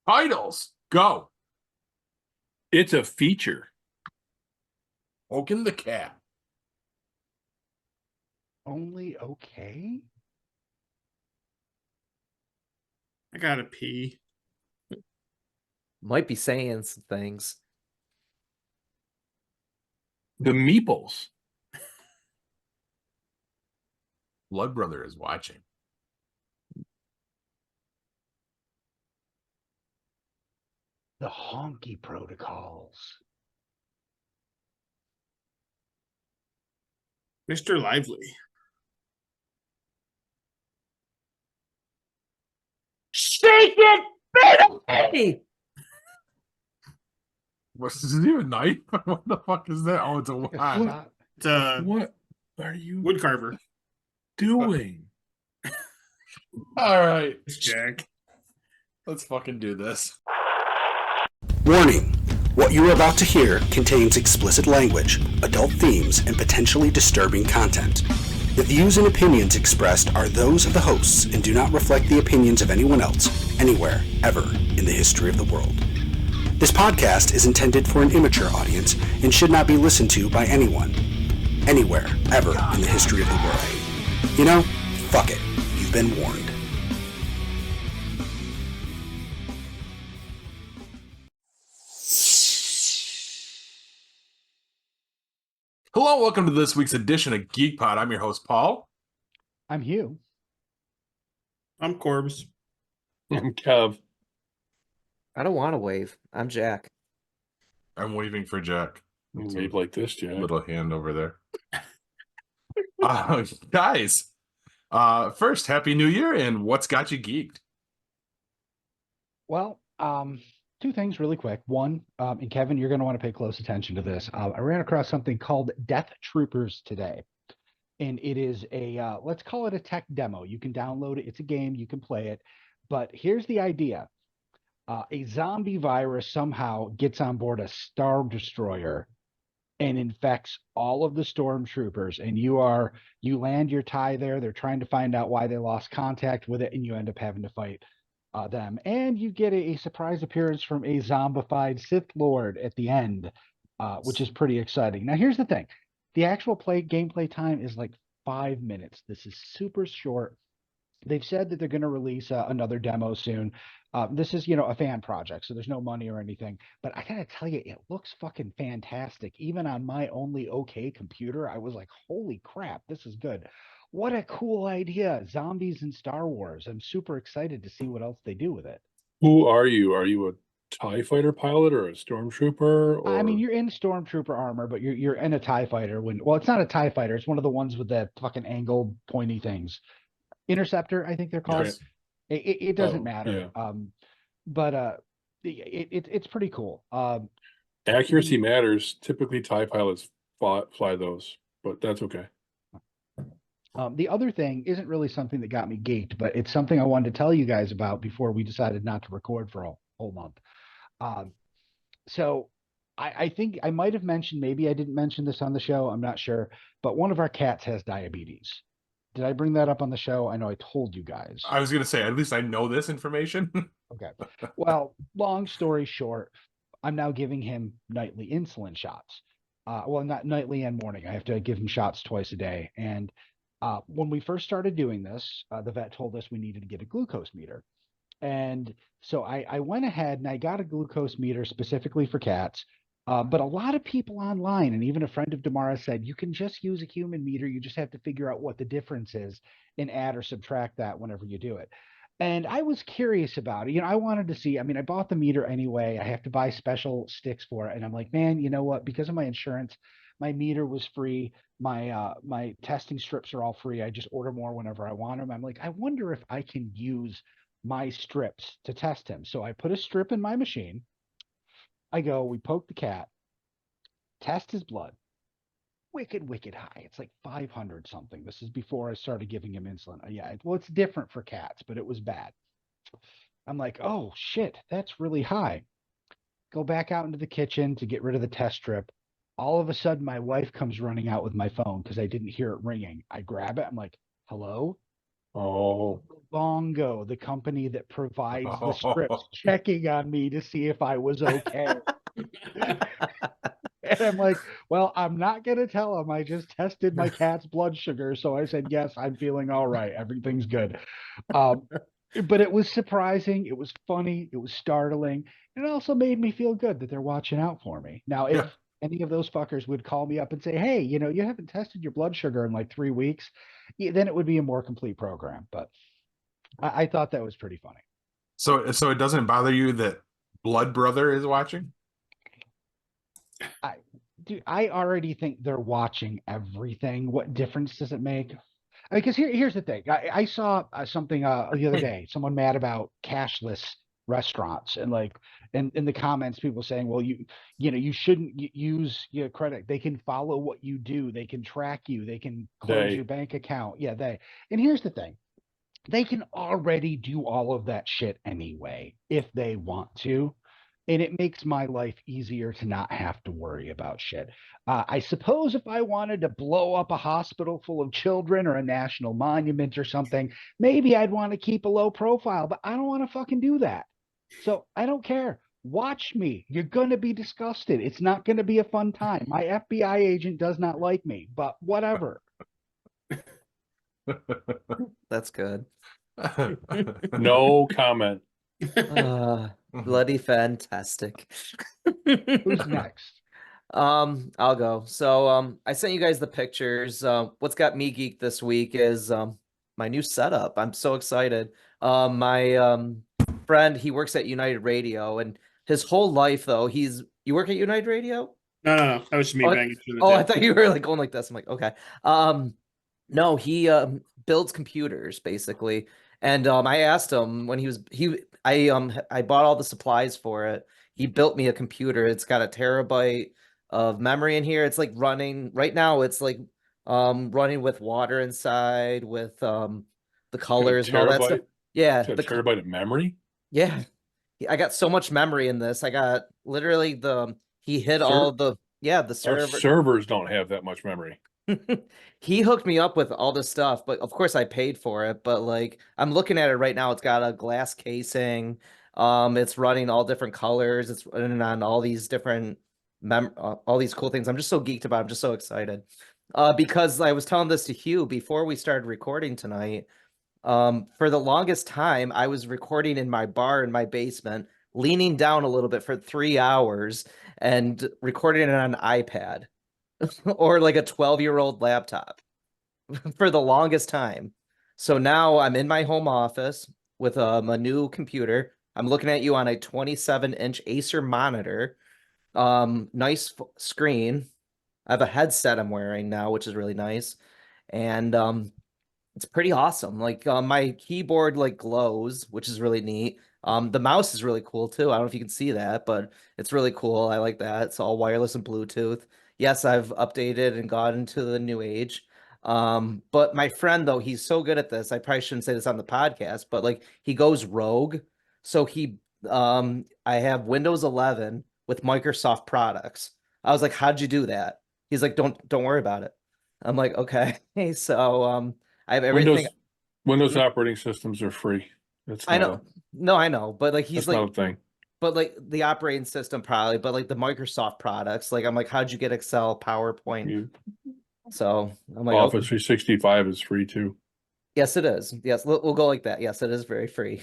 Titles, go. It's a feature. Poking the cat. Only okay? I gotta pee. Might be saying some things. The Meeples. Blood Brother is watching. The Honky protocols. Mr. Lively. Shake it, baby! What's this? Is it a knife? What the fuck is that? Oh, it's a Like a wand. shot. It's a What are you wood carver. doing? All right, It's Jack. let's fucking do this. Warning! What you are about to hear contains explicit language, adult themes, and potentially disturbing content. The views and opinions expressed are those of the hosts and do not reflect the opinions of anyone else, anywhere, ever, in the history of the world. This podcast is intended for an immature audience and should not be listened to by anyone, anywhere, ever, in the history of the world. You know, fuck it. You've been warned. Hello, welcome to this week's edition of Geek Pod. I'm your host, Paul. I'm Hugh. I'm Corbs. I'm Kev. I don't want to wave. I'm Jack. I'm waving for Jack. You wave like this, Jack. Little hand over there. Guys, first, Happy New Year, and what's got you geeked? Well, two things really quick. One, and Kevin, you're going to want to pay close attention to this. I ran across something called Death Troopers today. And it is a, let's call it a tech demo. You can download it. It's a game. You can play it. But here's the idea. A zombie virus somehow gets on board a Star Destroyer and infects all of the stormtroopers. And you land your tie there. They're trying to find out why they lost contact with it. And you end up having to fight them. And you get a surprise appearance from a zombified Sith Lord at the end, which is pretty exciting. Now, here's the thing. The actual gameplay time is like 5 minutes. This is super short. They've said that they're going to release another demo soon. This is, a fan project, so there's no money or anything. But I got to tell you, it looks fucking fantastic. Even on my only okay computer, I was like, holy crap, this is good. What a cool idea. Zombies in Star Wars. I'm super excited to see what else they do with it. Who are you? Are you a TIE fighter pilot or a stormtrooper? Or... I mean, you're in stormtrooper armor, but you're in a TIE fighter. Well, it's not a TIE fighter. It's one of the ones with the fucking angled, pointy things. Interceptor, I think they're called. Yes. It doesn't matter. yeah. But it's pretty cool. Accuracy matters. Typically, TIE pilots fly those, but that's okay. The other thing isn't really something that got me geeked, but it's something I wanted to tell you guys about before we decided not to record for a whole month. So I think I might have mentioned, maybe I didn't mention this on the show, I'm not sure, but one of our cats has diabetes. Did I bring that up on the show? I know I told you guys. I was going to say, at least I know this information. Okay. Well, long story short, I'm now giving him nightly insulin shots. Well, not nightly and morning. I have to give him shots twice a day. And when we first started doing this, the vet told us we needed to get a glucose meter. And so I went ahead and I got a glucose meter specifically for cats. But a lot of people online, and even a friend of Damara said, you can just use a human meter. You just have to figure out what the difference is and add or subtract that whenever you do it. And I was curious about it. I wanted to see, I bought the meter anyway. I have to buy special sticks for it. And I'm like, man, you know what? Because of my insurance, my meter was free. My testing strips are all free. I just order more whenever I want them. I'm like, I wonder if I can use my strips to test him. So I put a strip in my machine. We poke the cat, test his blood. Wicked high. It's like 500 something. This is before I started giving him insulin. Yeah, well, it's different for cats, but it was bad. I'm like, oh shit, that's really high. Go back out into the kitchen to get rid of the test strip. All of a sudden, my wife comes running out with my phone because I didn't hear it ringing. I grab it. I'm like, hello? Oh, Bongo, the company that provides the scripts, checking on me to see if I was okay. And I'm like, well, I'm not going to tell him. I just tested my cat's blood sugar. So I said, yes, I'm feeling all right. Everything's good. But it was surprising. It was funny. It was startling. And it also made me feel good that they're watching out for me. Now, if Yeah. any of those fuckers would call me up and say, hey, you haven't tested your blood sugar in like 3 weeks, then it would be a more complete program. But I thought that was pretty funny. So it doesn't bother you that Blood Brother is watching? Dude, I already think they're watching everything. What difference does it make? Because here's the thing. I saw something the other day. Someone mad about cashless restaurants, and like in the comments, people saying, "Well, you shouldn't use your credit. They can follow what you do. They can track you. They can close They. your bank account." Yeah, they. And here's the thing. They can already do all of that shit anyway if they want to. And it makes my life easier to not have to worry about shit. I suppose if I wanted to blow up a hospital full of children or a national monument or something, maybe I'd want to keep a low profile, but I don't want to fucking do that. So I don't care. Watch me. You're going to be disgusted. It's not going to be a fun time. My FBI agent does not like me, but whatever. That's good. No comment. Bloody fantastic. Who's next? I'll go. So I sent you guys the pictures. What's got me geeked this week is my new setup. I'm so excited. My friend, he works at United Radio, and his whole life though, you work at United Radio? No. That was just me banging through the Oh, I table. thought you were like going like this. I'm like, okay. No, he builds computers basically. And I asked him when I bought all the supplies for it. He built me a computer. It's got a terabyte of memory in here. It's like running right now, it's like running with water inside with the colors and all that stuff. Terabyte? Yeah, It's got a terabyte of memory? yeah. I got so much memory in this. I got literally he hid all the Our server. servers don't have that much memory. He hooked me up with all this stuff, but of course I paid for it. But like I'm looking at it right now, it's got a glass casing. It's running all different colors. It's running on all these different all these cool things. I'm just so geeked about it. I'm just so excited. Because I was telling this to Hugh before we started recording tonight. For the longest time, I was recording in my bar in my basement, leaning down a little bit for 3 hours and recording it on an iPad or like a 12-year-old laptop for the longest time. So now I'm in my home office with a new computer. I'm looking at you on a 27-inch Acer monitor. Nice screen. I have a headset I'm wearing now, which is really nice. And it's pretty awesome. Like my keyboard like glows, which is really neat. The mouse is really cool too. I don't know if you can see that, but it's really cool. I like that. It's all wireless and Bluetooth. Yes, I've updated and got into the new age. But my friend though, he's so good at this. I probably shouldn't say this on the podcast, but like he goes rogue. So I have Windows 11 with Microsoft products. I was like, how'd you do that? He's like, don't worry about it. I'm like, okay. So I have everything. Windows operating systems are free. That's I not know. No, I know. But like he's that's like, not a thing. but like the operating system probably, but like the Microsoft products, like I'm like, how'd you get Excel, PowerPoint? So I'm like, Office okay. 365 is free too. Yes, it is. Yes, we'll go like that. Yes, it is very free.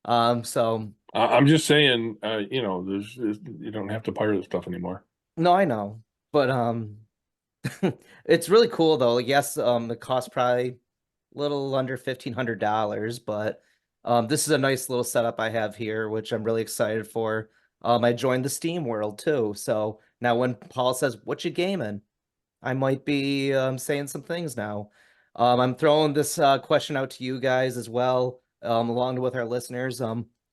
So I'm just saying, there's you don't have to pirate the stuff anymore. no, I know, but it's really cool though. Like, yes, it costs probably a little under $1,500, but this is a nice little setup I have here, which I'm really excited for. I joined the Steam world too, so now when Paul says, "What you gaming?" I might be saying some things now. I'm throwing this question out to you guys as well, along with our listeners.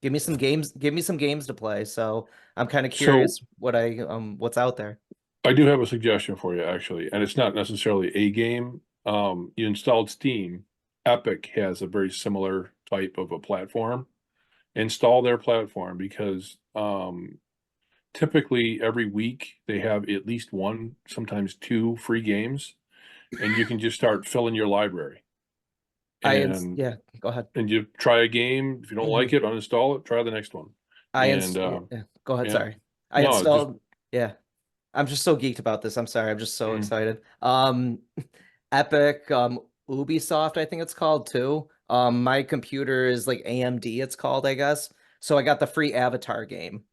Give me some games. Give me some games to play. So I'm kind of curious what's out there. I do have a suggestion for you actually, and it's not necessarily a game. You installed Steam. Epic has a very similar type of a platform. Install their platform because typically every week they have at least one, sometimes two free games, and you can just start filling your library. Yeah, go ahead. And you try a game. If you don't like it, uninstall it. Try the next one. Yeah, go ahead. yeah. Sorry, I No, installed. Yeah, I'm just so geeked about this. I'm sorry. I'm just so excited. Epic, Ubisoft, I think it's called too. My computer is like AMD. It's called, I guess. So I got the free Avatar game.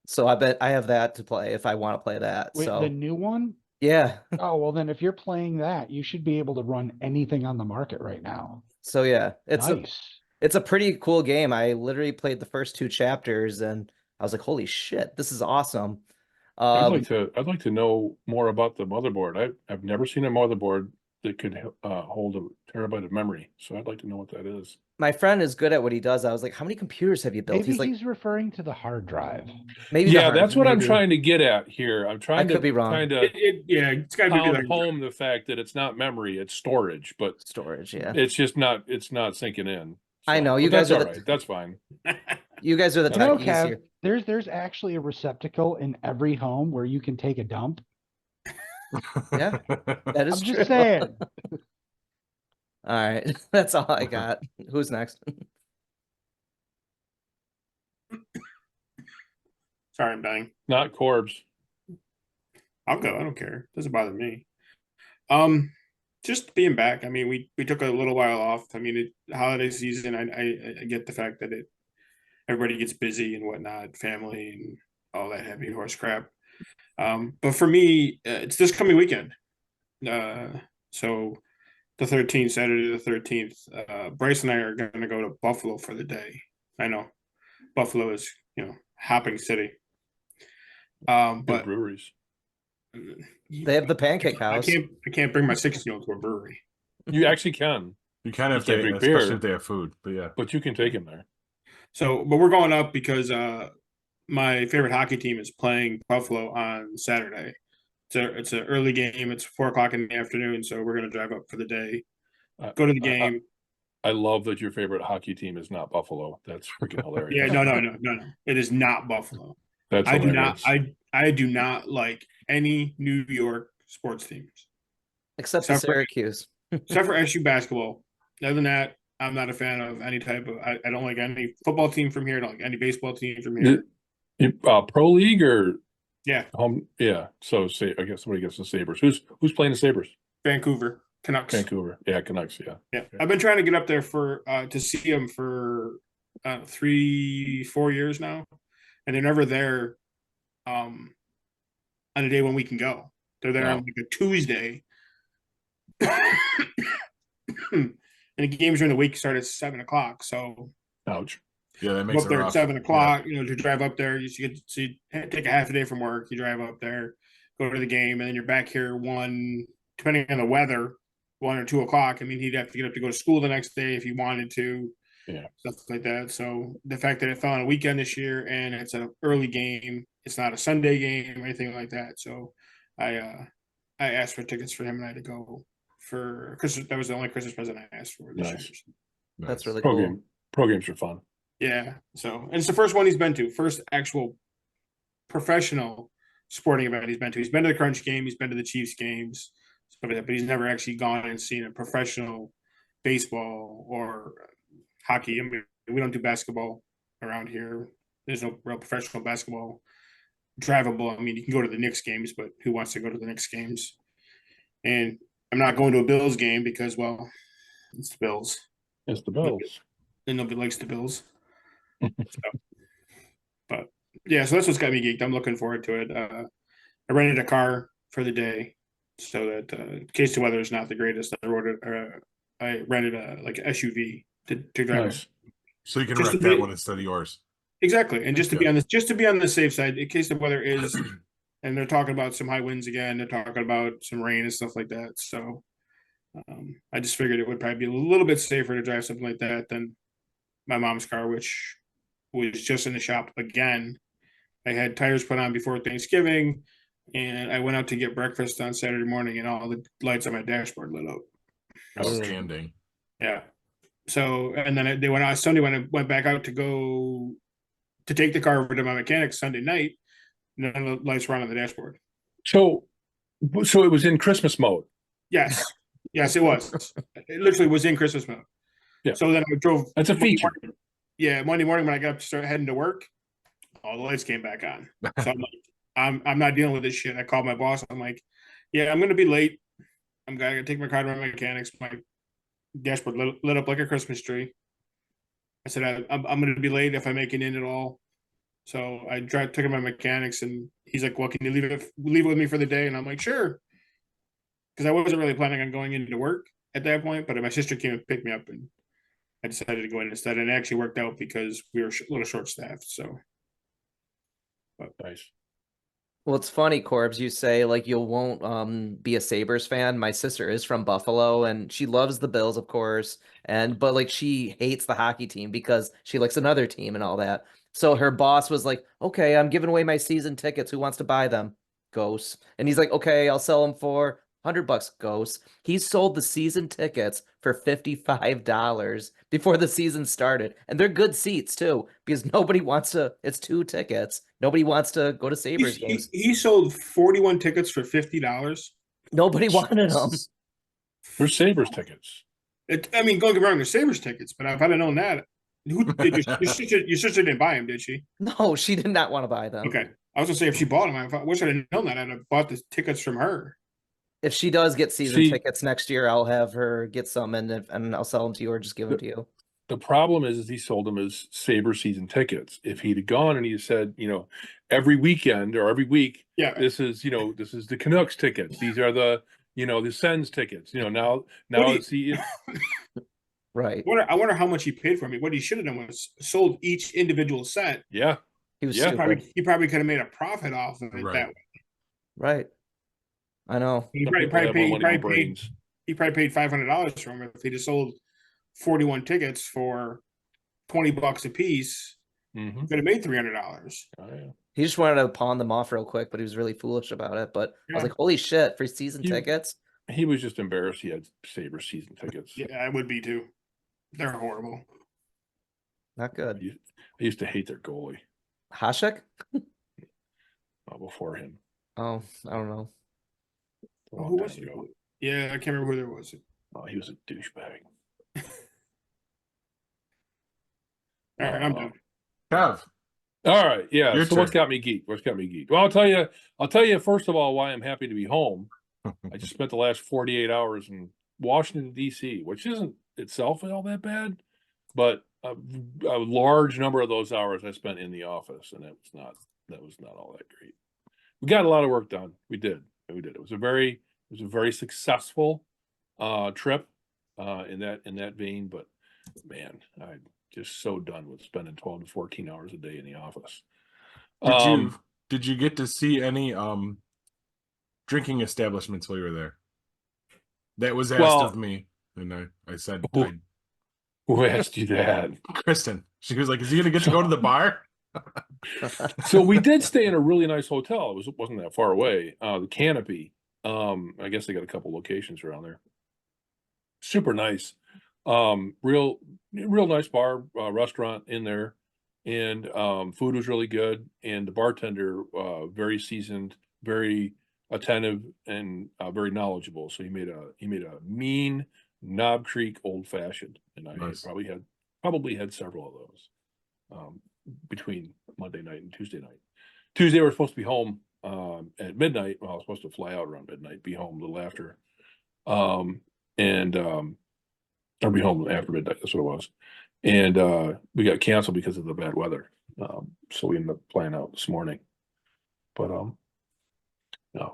So I bet I have that to play if I want to play that. Wait, So the new one? yeah. Oh, well, then if you're playing that, you should be able to run anything on the market right now. So yeah, Nice. it's a pretty cool game. I literally played the first 2 chapters and I was like, holy shit, this is awesome. I'd like to know more about the motherboard. I've never seen a motherboard that could hold a terabyte of memory. So I'd like to know what that is. My friend is good at what he does. I was like, how many computers have you built? Maybe He's like, he's referring to the hard drive. maybe Yeah, that's what I'm trying to get at here. I'm trying to could be wrong. kind of Yeah, it's got to be pound like home the fact that it's not memory, it's storage, but Storage, yeah. it's just not sinking in. I know, but you guys that's are all right. That's fine. You guys are the You know, techies Kev, here. there's actually a receptacle in every home where you can take a dump. Yeah, that is I'm true. just saying. All right, that's all I got. Who's next? Sorry, I'm dying. Not Corbs. I'll go. I don't care. Doesn't bother me. Just being back. I mean, we took a little while off. I mean, holiday season. I get the fact that everybody gets busy and whatnot, family and all that heavy horse crap. But for me, it's this coming weekend. So the 13th, Saturday the 13th. Bryce and I are going to go to Buffalo for the day. I know Buffalo is hopping city. But breweries. They have the Pancake House. I can't bring my 6-year-old to a brewery. You actually can. You kind of You have can't to, drink beer. especially if they have food. But yeah, But you can take him there. So, but we're going up because my favorite hockey team is playing Buffalo on Saturday. It's an early game. It's 4:00 in the afternoon, so we're going to drive up for the day, go to the game. I love that your favorite hockey team is not Buffalo. That's freaking hilarious. Yeah, no. It is not Buffalo. That's I hilarious. I do not like any New York sports teams Except for Syracuse. except for SU basketball. Other than that, I'm not a fan of any type of. I don't like any football team from here. I don't like any baseball team from here. Pro League or Yeah, yeah. So I guess somebody gets the Sabres. Who's playing the Sabres? Vancouver Canucks. Vancouver. Yeah, Canucks. Yeah. Yeah, I've been trying to get up there for to see them for 3-4 years now, and they're never there on a day when we can go. They're there on like a Tuesday, and the games during the week start at 7:00. So, Ouch. yeah, that go makes up it there rough. at 7:00. To drive up there, you take a half a day from work. You drive up there, go to the game, and then you're back here depending on the weather, 1 or 2 o'clock. I mean, he'd have to get up to go to school the next day if he wanted to. Yeah. Stuff like that. So the fact that it fell on a weekend this year and it's an early game, it's not a Sunday game or anything like that. So I asked for tickets for him and I to go for Christmas. That was the only Christmas present I asked for this Nice. year. That's really Pro cool. games are fun. Yeah. So, and it's the first one he's been to, first actual professional sporting event he's been to. He's been to the Crunch game, he's been to the Chiefs games, stuff like that, but he's never actually gone and seen a professional baseball or hockey. I mean, we don't do basketball around here. There's no real professional basketball drivable. I mean, you can go to the Knicks games, but who wants to go to the Knicks games? And I'm not going to a Bills game because, well, it's the Bills. It's the Bills. And nobody likes the Bills. But yeah, so that's what's got me geeked. I'm looking forward to it. I rented a car for the day so that in case the weather is not the greatest, I rented a SUV to drive. Nice. So you can Just wreck to that be- one instead of yours. Exactly, and just to Yeah. be on the safe side in case the weather is, and they're talking about some high winds again. They're talking about some rain and stuff like that. So I just figured it would probably be a little bit safer to drive something like that than my mom's car, which was just in the shop again. I had tires put on before Thanksgiving, and I went out to get breakfast on Saturday morning, and all the lights on my dashboard lit up. Outstanding. Yeah. So, and then they went out Sunday when I went back out to go to take the car over to my mechanic Sunday night. None of the lights were on the dashboard. So it was in Christmas mode. Yes. Yes, it was. It literally was in Christmas mode. Yeah. So then I drove. That's a feature. Monday morning when I got up to start heading to work, all the lights came back on. So I'm like, I'm not dealing with this shit. I called my boss. I'm like, yeah, I'm going to be late. I'm going to take my car to my mechanics. My dashboard lit up like a Christmas tree. I said, I'm going to be late if I make it in at all. So I took him to my mechanics, and he's like, well, can you leave it with me for the day? And I'm like, sure. Because I wasn't really planning on going into work at that point, but my sister came and picked me up, and I decided to go in instead. And it actually worked out because we were a little short-staffed. So, Nice. Well, it's funny, Corbs, you say like you won't be a Sabres fan. My sister is from Buffalo and she loves the Bills, of course, but like she hates the hockey team because she likes another team and all that. So her boss was like, "Okay, I'm giving away my season tickets. Who wants to buy them?" Ghosts. And he's like, "Okay, I'll sell them for $100." Ghosts. He sold the season tickets for $55 before the season started. And they're good seats too, because nobody wants to, it's 2 tickets. Nobody wants to go to Sabres games. he sold 41 tickets for $50. Nobody wanted them. There's Sabres tickets. I mean, don't get me wrong, there's Sabres tickets, but if I'd have known that, who did your sister didn't buy them, did she? No, she did not want to buy them. Okay. I was gonna say if she bought them, I wish I didn't known that. I'd have bought the tickets from her. If she does get season tickets next year, I'll have her get some and I'll sell them to you or just give them to you. The problem is he sold them as Sabre season tickets. If he'd gone and he said, every weekend or every week, this is the Canucks tickets. These are the Sens tickets. Now it's right. I wonder how much he paid for me. What he should have done was sold each individual set. Yeah. He was he probably could have made a profit off of it that way. Right. I know. He probably paid $500 for him if he just sold 41 tickets for $20 a piece. Mm-hmm. Could have made $300. Oh, yeah. He just wanted to pawn them off real quick, but he was really foolish about it. But I was like, holy shit, for season tickets. He was just embarrassed he had Sabre season tickets. Yeah, I would be too. They're horrible. Not good. I used to hate their goalie. Hasek? Before him. Oh, I don't know. Who was it? Yeah, I can't remember who there was. Oh, he was a douchebag. All right, I'm done. Kev. All right, yeah. Your So turn. what's got me geeked? Well, I'll tell you first of all why I'm happy to be home. I just spent the last 48 hours in Washington, D.C., which isn't itself all that bad, but a large number of those hours I spent in the office, and that was not all that great. We got a lot of work done. We did. It was a very successful trip in that vein, but man, I'm just so done with spending 12 to 14 hours a day in the office. Did you get to see any drinking establishments while you were there? That was asked of me, and I said, who asked you that? Kristen. She was like, "Is he gonna get to go to the bar?" So we did stay in a really nice hotel. It wasn't that far away. The Canopy. I guess they got a couple locations around there. Super nice. Real nice bar, restaurant in there, and food was really good. And the bartender, very seasoned, very attentive, and very knowledgeable. So he made a mean Knob Creek old fashioned, and I probably had several of those between Monday night and Tuesday night. Tuesday we're supposed to be home at midnight. Well, I was supposed to fly out around midnight, be home a little after, or be home after midnight. That's what it was. And we got canceled because of the bad weather. So we ended up flying out this morning. But no,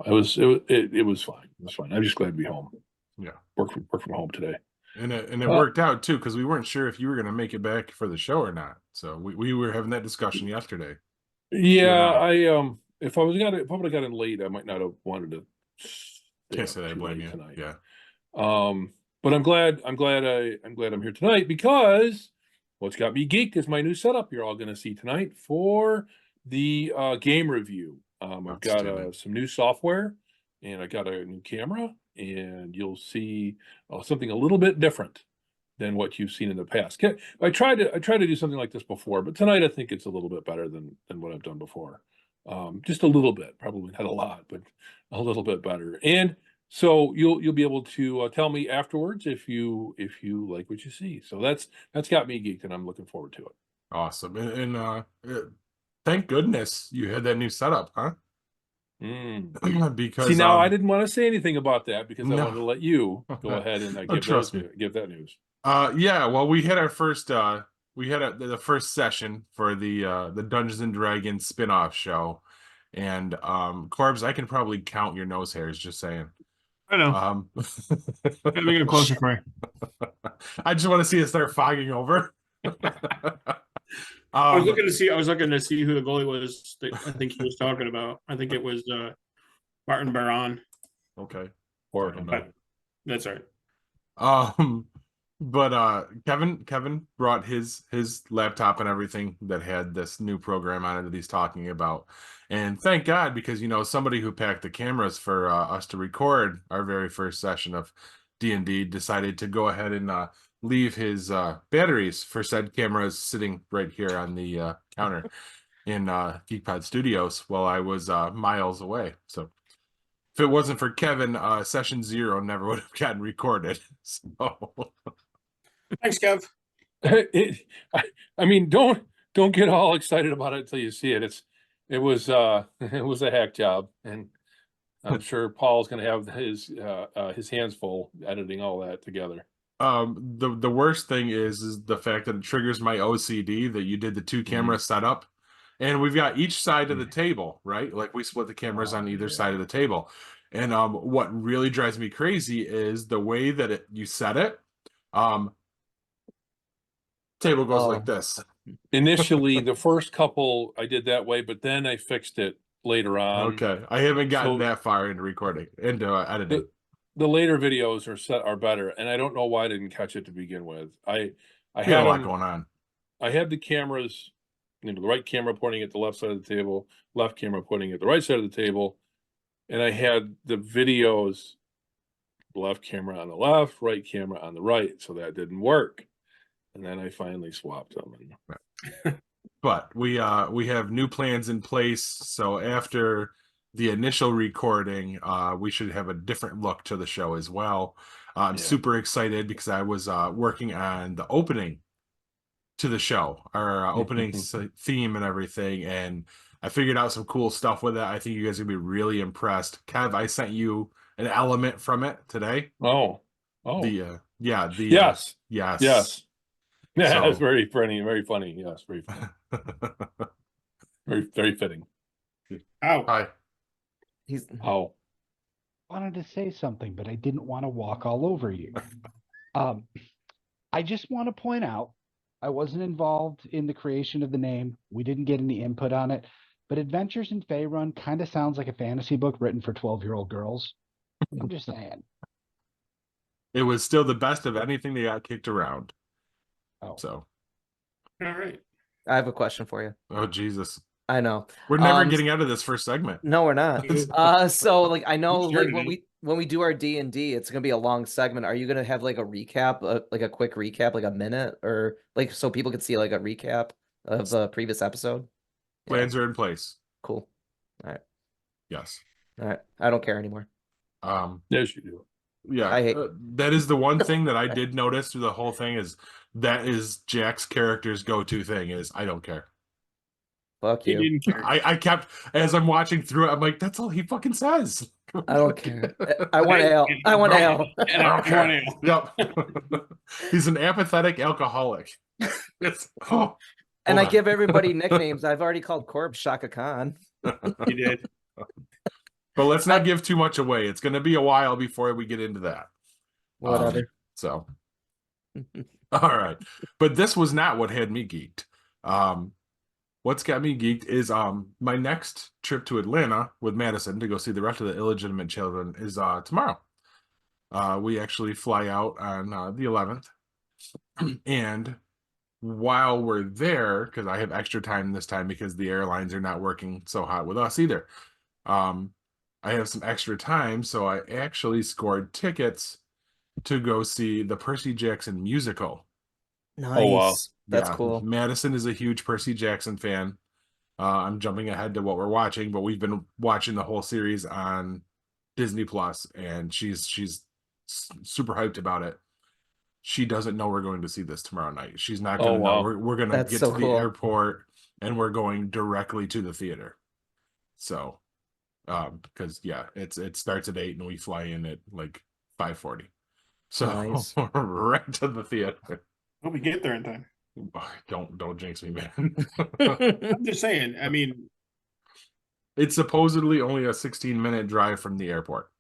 it was fine. It was fine. I'm just glad to be home. Yeah, work from home today. And it worked out too, because we weren't sure if you were going to make it back for the show or not. So we were having that discussion yesterday. Yeah, if I would have got in late, I might not have wanted to. Can't say that I blame you. Tonight. Yeah. But I'm glad I'm here tonight because what's got me geeked is my new setup you're all going to see tonight for the game review. I've got some new software, and I got a new camera, and you'll see something a little bit different than what you've seen in the past. I tried to do something like this before, but tonight I think it's a little bit better than what I've done before. Just a little bit, probably not a lot, but a little bit better. And So you'll be able to tell me afterwards if you like what you see. So that's got me geeked, and I'm looking forward to it. Awesome. Thank goodness you had that new setup, huh? Because see, now I didn't want to say anything about that because I No. wanted to let you go ahead and Trust me. give that news. Yeah, well, we had our first the first session for the Dungeons and Dragons spin-off show. And Corbs, I can probably count your nose hairs, just saying. I know. Let me get closer for you. I just want to see it start fogging over. I was looking to see who the goalie was that I think he was talking about. I think it was Martin Baron. Okay. Or That's right. But Kevin brought his laptop and everything that had this new program on it that he's talking about. And thank God, because somebody who packed the cameras for us to record our very first session of D&D decided to go ahead and leave his batteries for said cameras sitting right here on the counter in GeekPod Studios while I was miles away. So if it wasn't for Kevin, session 0 never would have gotten recorded. So Thanks, Kev. I mean, don't get all excited about it until you see it. It was a hack job, and I'm sure Paul's going to have his hands full editing all that together. The worst thing is the fact that it triggers my OCD that you did the 2 camera setup, and we've got each side of the table, right? Like we split the cameras on either side of the table. And what really drives me crazy is the way that you set it. Table goes like this. Initially, the first couple I did that way, but then I fixed it later on. Okay, I haven't gotten that far into recording, into editing. The later videos are better, and I don't know why I didn't catch it to begin with. I had a lot going on. I had the cameras, the right camera pointing at the left side of the table, left camera pointing at the right side of the table, and I had the videos, left camera on the left, right camera on the right, so that didn't work. And then I finally swapped them. But we have new plans in place, so after the initial recording, we should have a different look to the show as well. I'm super excited because I was working on the opening to the show, our opening theme and everything, and I figured out some cool stuff with it. I think you guys are gonna be really impressed. Kev, I sent you an element from it today. Yes. Yeah, that's very funny. Very funny. Yes, very funny. very fitting. Hi. I wanted to say something, but I didn't want to walk all over you. I just want to point out, I wasn't involved in the creation of the name. We didn't get any input on it, but Adventures in Faerun kind of sounds like a fantasy book written for 12-year-old girls. I'm just saying. It was still the best of anything that got kicked around. So, all right. I have a question for you. Oh, Jesus. I know. We're never getting out of this first segment. No, we're not. So like I know like when we do our D&D, it's gonna be a long segment. Are you gonna have like a recap, like a quick recap, like a minute, or like so people can see like a recap of the previous episode? Plans are in place. Cool. All right. Yes. All right. I don't care anymore. Yes, you do. Yeah, that is the one thing that I did notice through the whole thing is that is Jack's character's go-to thing is I don't care. Fuck you. He didn't care. I kept, as I'm watching through it, I'm like, that's all he fucking says. I don't care. I want ale. I want ale. And I want ale. Yep. He's an apathetic alcoholic. And I give everybody nicknames. I've already called Corbs Shaka Khan. You did. But let's not give too much away. It's going to be a while before we get into that. Whatever. So, all right. But this was not what had me geeked. What's got me geeked is my next trip to Atlanta with Madison to go see the rest of the illegitimate children is tomorrow. We actually fly out on the 11th. And while we're there, because I have extra time this time because the airlines are not working so hot with us either. I have some extra time, so I actually scored tickets to go see the Percy Jackson musical. Nice. Oh, wow. That's cool. Madison is a huge Percy Jackson fan. I'm jumping ahead to what we're watching, but we've been watching the whole series on Disney Plus, and she's super hyped about it. She doesn't know we're going to see this tomorrow night. She's not going Oh, to know. wow. We're going to That's get so to the cool. airport, and we're going directly to the theater. So, because yeah, it starts at 8, and we fly in at like 5:40. So Nice. right to the theater. Hope we get there in time. Don't jinx me, man. I'm just saying. I mean, It's supposedly only a 16-minute drive from the airport.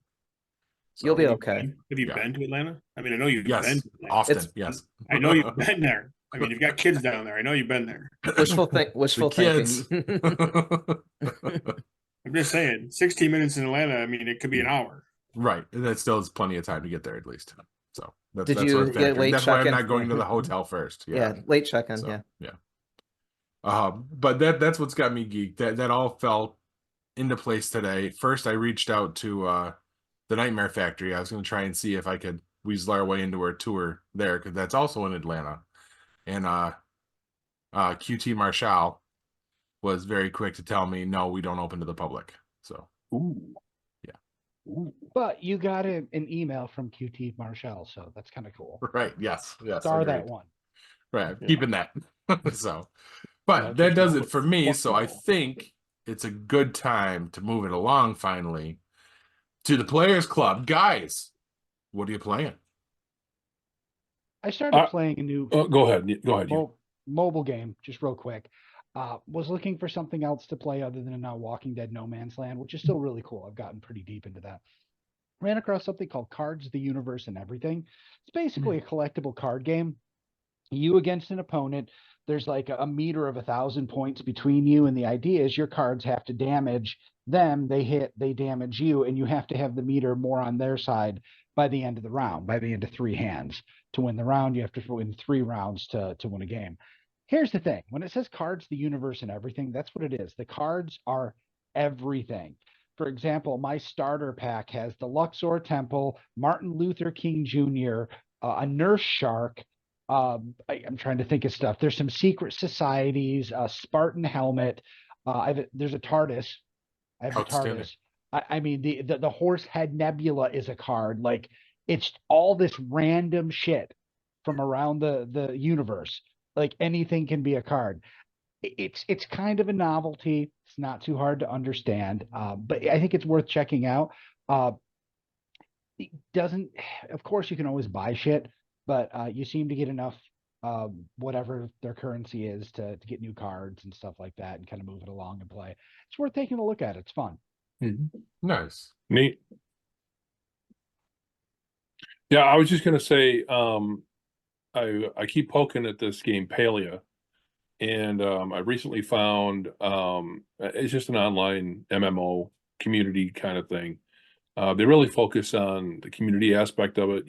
So, You'll be have you okay. been- Have you Yeah. been to Atlanta? I mean, I know you've been yes, to Atlanta. often. It's- Yes, I know you've been there. I mean, you've got kids down there. I know you've been there. Wishful The thinking. kids. I'm just saying, 16 minutes in Atlanta. I mean, it could be an hour. Right. That still is plenty of time to get there at least. So that's Did that's you what I'm get factoring. late That's why I'm check-in? not going to the hotel first. Yeah, late check-in. So, Yeah. yeah. But that's what's got me geeked. That all fell into place today. First, I reached out to the Nightmare Factory. I was going to try and see if I could weasel our way into a tour there, because that's also in Atlanta. And QT Marshall was very quick to tell me, no, we don't open to the public. So, Ooh. Yeah. Ooh. But you got an email from QT Marshall, so that's kind of cool. right. Yes. Star agreed. that one. Right. Yeah. Keeping that. So, Yeah, but that just does know it for me. fuck So I no. think it's a good time to move it along finally to the Players Club. Guys, what are you playing? I started playing a new Go ahead. Go ahead. You. mobile game, just real quick. Was looking for something else to play other than Walking Dead No Man's Land, which is still really cool. I've gotten pretty deep into that. Ran across something called Cards, the Universe, and Everything. It's basically a collectible card game. You against an opponent. There's like a meter of 1,000 points between you, and the idea is your cards have to damage them. They hit, they damage you, and you have to have the meter more on their side by the end of the round, by the end of 3 hands. To win the round, you have to win 3 rounds to win a game. Here's the thing. When it says Cards, the Universe, and Everything, that's what it is. The cards are everything. For example, my starter pack has the Luxor Temple, Martin Luther King Jr., a nurse shark. I'm trying to think of stuff. There's some secret societies, a Spartan helmet. There's a TARDIS. I have the Outstanding. TARDIS. I mean, the horse head nebula is a card. Like, it's all this random shit from around the universe. Like, anything can be a card. It's kind of a novelty. It's not too hard to understand, but I think it's worth checking out. It doesn't, of course, you can always buy shit, but you seem to get enough, whatever their currency is, to get new cards and stuff like that, and kind of move it along and play. It's worth taking a look at. It's fun. Nice. Neat. Yeah, I was just gonna say, I keep poking at this game Palia, and I recently found it's just an online MMO community kind of thing. They really focus on the community aspect of it,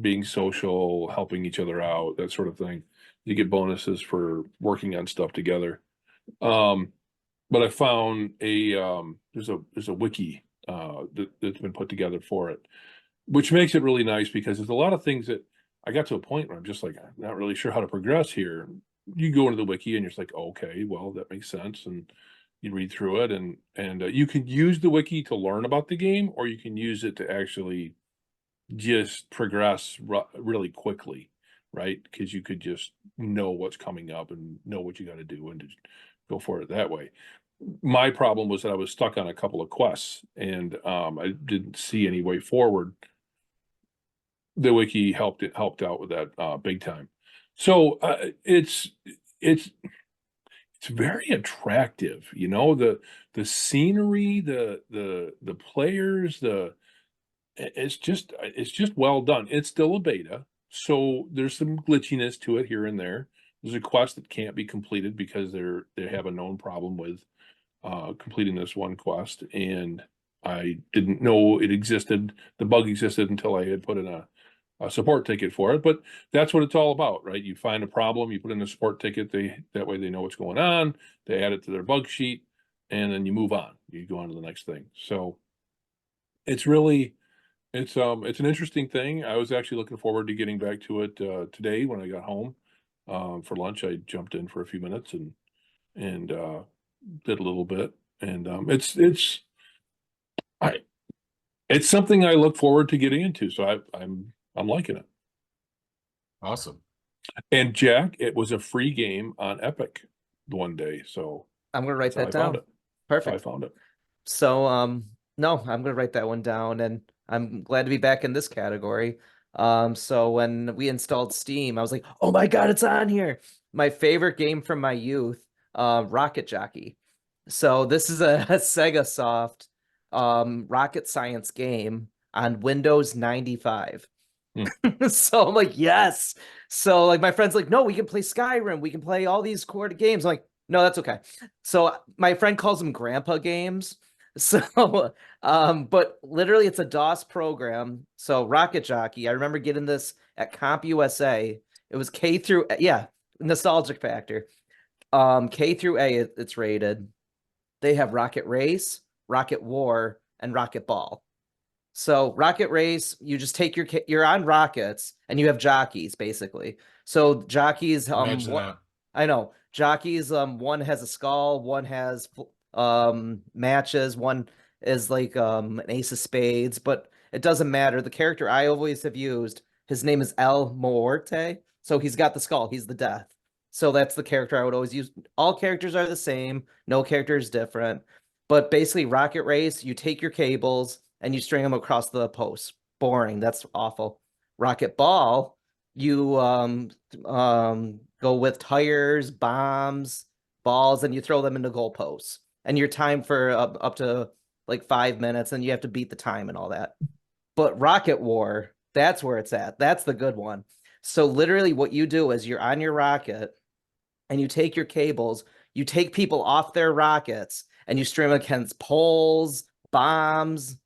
being social, helping each other out, that sort of thing. You get bonuses for working on stuff together. But I found there's a wiki that's been put together for it, which makes it really nice because there's a lot of things that I got to a point where I'm just like, I'm not really sure how to progress here. You go into the wiki and you're just like, okay, well, that makes sense. And you read through it, and you can use the wiki to learn about the game, or you can use it to actually just progress really quickly, right? Because you could just know what's coming up and know what you got to do and just go for it that way. My problem was that I was stuck on a couple of quests, and I didn't see any way forward. The wiki helped out with that big time. So it's very attractive, the scenery, the players, it's just well done. It's still a beta, so there's some glitchiness to it here and there. There's a quest that can't be completed because they have a known problem with completing this one quest, and I didn't know it existed. The bug existed until I had put in a support ticket for it. But that's what it's all about, right? You find a problem, you put in a support ticket, that way they know what's going on, they add it to their bug sheet, and then you move on. You go on to the next thing. So it's really it's an interesting thing. I was actually looking forward to getting back to it today when I got home. For lunch, I jumped in for a few minutes and did a little bit. And it's It's something I look forward to getting into, so I'm liking it. Awesome. And Jack, it was a free game on Epic one day, so I'm gonna write that's that how I found down. it. Perfect. I found it. So, no, I'm gonna write that one down, and I'm glad to be back in this category. So when we installed Steam, I was like, oh my God, it's on here. My favorite game from my youth, Rocket Jockey. So this is a Sega Soft rocket science game on Windows 95. So I'm like, yes. So like my friend's like, no, we can play Skyrim. We can play all these core games. I'm like, no, that's okay. So my friend calls them grandpa games. So but literally it's a DOS program. So Rocket Jockey, I remember getting this at Comp USA. It was K through, yeah, nostalgic factor. K through A, it's rated. They have Rocket Race, Rocket War, and Rocket Ball. So Rocket Race, you just take you're on rockets and you have jockeys basically. So jockeys, Imagine that. I know jockeys, one has a skull, one has matches, one is like an ace of spades, but it doesn't matter. The character I always have used, his name is El Muerte, so he's got the skull, he's the death. So that's the character I would always use. All characters are the same, no character is different. But basically, Rocket Race, you take your cables and you string them across the posts. Boring. That's awful. Rocket Ball, you go with tires, bombs, balls, and you throw them into goalposts. And you're timed for up to like 5 minutes, and you have to beat the time and all that. But Rocket War, that's where it's at. That's the good one. So literally what you do is you're on your rocket and you take your cables, you take people off their rockets, and you string them against poles, bombs,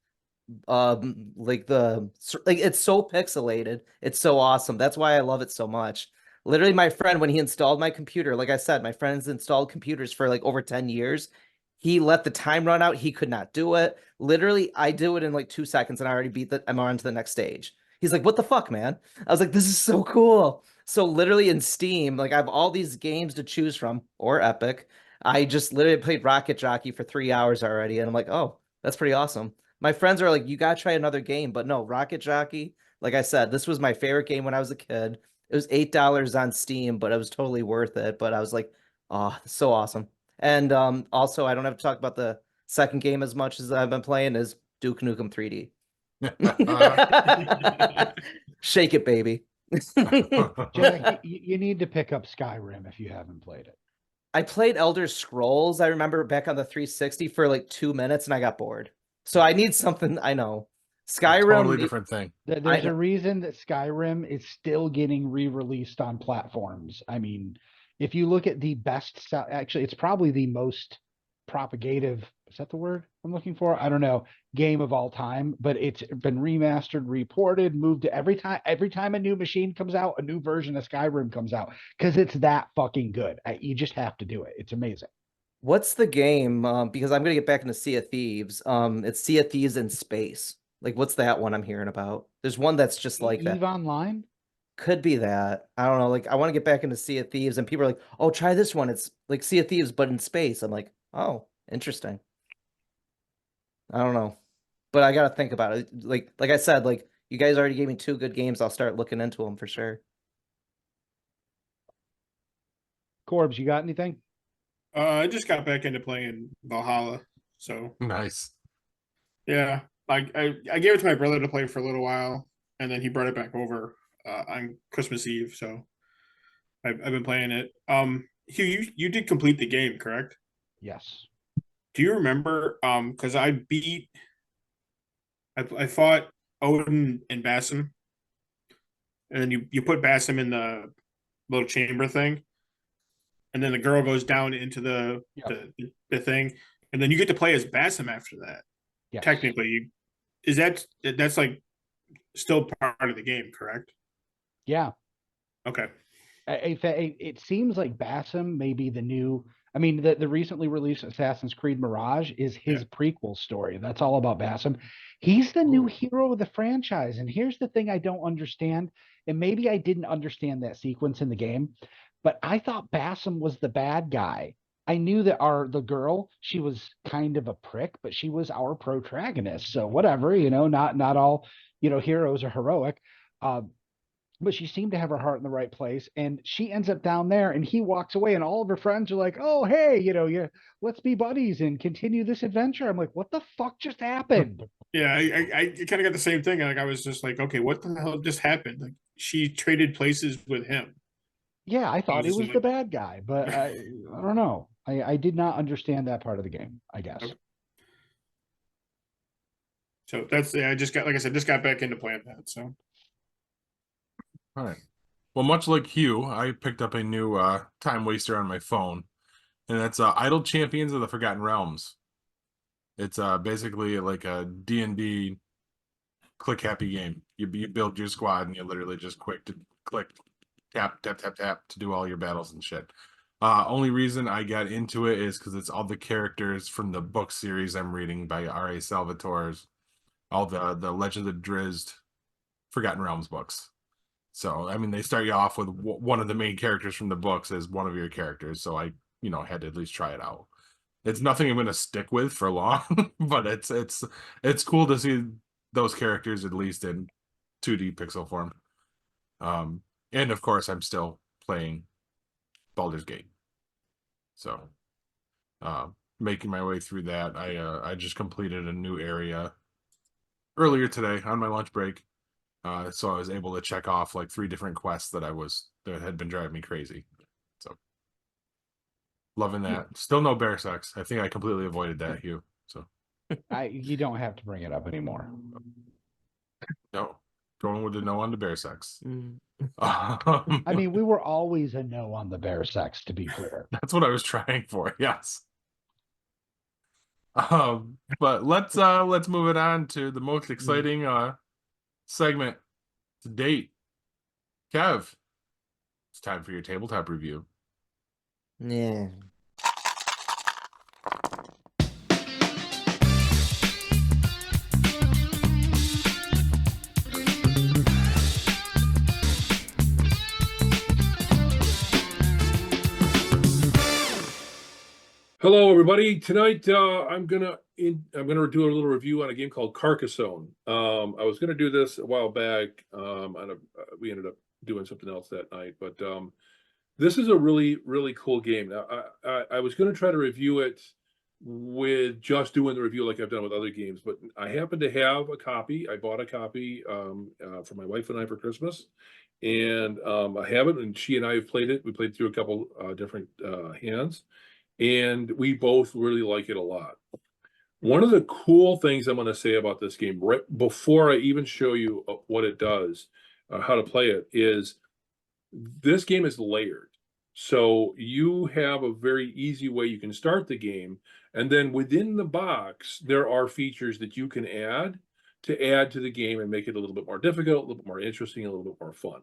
like it's so pixelated. It's so awesome. That's why I love it so much. Literally, my friend, when he installed my computer, like I said, my friend's installed computers for like over 10 years. He let the time run out. He could not do it. Literally, I do it in like 2 seconds and I already I'm on to the next stage. He's like, what the fuck, man? I was like, this is so cool. So literally in Steam, like I have all these games to choose from, or Epic. I just literally played Rocket Jockey for 3 hours already, and I'm like, oh, that's pretty awesome. My friends are like, you gotta try another game, but no, Rocket Jockey, like I said, this was my favorite game when I was a kid. It was $8 on Steam, but it was totally worth it. But I was like, oh, so awesome. And also, I don't have to talk about the second game as much as I've been playing is Duke Nukem 3D. Shake it, baby. Jack, you need to pick up Skyrim if you haven't played it. I played Elder Scrolls, I remember back on the 360 for like 2 minutes and I got bored. So I need something, I know. Skyrim. Totally different thing. There's a reason that Skyrim is still getting re-released on platforms. I mean, if you look at the actually, it's probably the most propagative, is that the word I'm looking for? I don't know, game of all time, but it's been remastered, reported, moved to every time a new machine comes out, a new version of Skyrim comes out, because it's that fucking good. You just have to do it. It's amazing. What's the game? Because I'm gonna get back into Sea of Thieves. It's Sea of Thieves in space. Like, what's that one I'm hearing about? There's one that's just like that. EVE Online? Could be that. I don't know. Like, I want to get back into Sea of Thieves, and people are like, "Oh, try this one. It's like Sea of Thieves, but in space." I'm like, "Oh, interesting." I don't know, but I gotta think about it. Like I said, like you guys already gave me 2 good games. I'll start looking into them for sure. Corbs, you got anything? I just got back into playing Valhalla, so Nice. yeah. I gave it to my brother to play for a little while, and then he brought it back over on Christmas Eve. So I've been playing it. Hugh, you did complete the game, correct? Yes. Do you remember? Because I fought Odin and Bassam, and then you put Bassam in the little chamber thing, and then the girl goes down into the thing, and then you get to play as Bassam after that. Yes. Technically, that's like still part of the game, correct? Yeah. Okay. It seems like Bassam may be the new. I mean, the recently released Assassin's Creed Mirage is his prequel story. That's all about Bassam. He's the new hero of the franchise. And here's the thing I don't understand. And maybe I didn't understand that sequence in the game, but I thought Bassam was the bad guy. I knew that the girl, she was kind of a prick, but she was our protagonist. So whatever, not all, heroes are heroic. But she seemed to have her heart in the right place, and she ends up down there, and he walks away, and all of her friends are like, "Oh, hey, let's be buddies and continue this adventure." I'm like, "What the fuck just happened?" Yeah, I kind of got the same thing. Like I was just like, okay, what the hell just happened? Like she traded places with him. Yeah, I thought he just was like- the bad guy, but I don't know. I did not understand that part of the game, I guess. Okay. So that's I just got, like I said, just got back into playing that. So All right. Well, much like Hugh, I picked up a new time waster on my phone, and that's Idle Champions of the Forgotten Realms. It's basically like a D&D click happy game. You build your squad, and you literally just click, tap, tap, tap, tap to do all your battles and shit. Only reason I got into it is because it's all the characters from the book series I'm reading by R.A. Salvatore's, all the Legend of the Drizzt Forgotten Realms books. So, I mean, they start you off with one of the main characters from the books as one of your characters. So I, had to at least try it out. It's nothing I'm going to stick with for long, but it's cool to see those characters at least in 2D pixel form. And of course, I'm still playing Baldur's Gate. So, making my way through that. I just completed a new area earlier today on my lunch break. So I was able to check off like 3 different quests that had been driving me crazy. So loving that. Still no bear sex. I think I completely avoided that, Hugh. So You don't have to bring it up anymore. no, going with the no on the bear sex. I mean, we were always a no on the bear sex, to be clear. That's what I was trying for. Yes. But let's move it on to the most exciting segment to date. Kev, it's time for your tabletop review. Yeah. Hello, everybody. Tonight, I'm gonna do a little review on a game called Carcassonne. I was gonna do this a while back. We ended up doing something else that night, but this is a really, really cool game. Now, I was gonna try to review it with just doing the review like I've done with other games, but I happen to have a copy. I bought a copy for my wife and I for Christmas, and I have it, and she and I have played it. We played through a couple different hands. And we both really like it a lot. One of the cool things I'm going to say about this game, right before I even show you what it does, how to play it, is this game is layered. So you have a very easy way you can start the game. And then within the box, there are features that you can add to the game and make it a little bit more difficult, a little bit more interesting, a little bit more fun.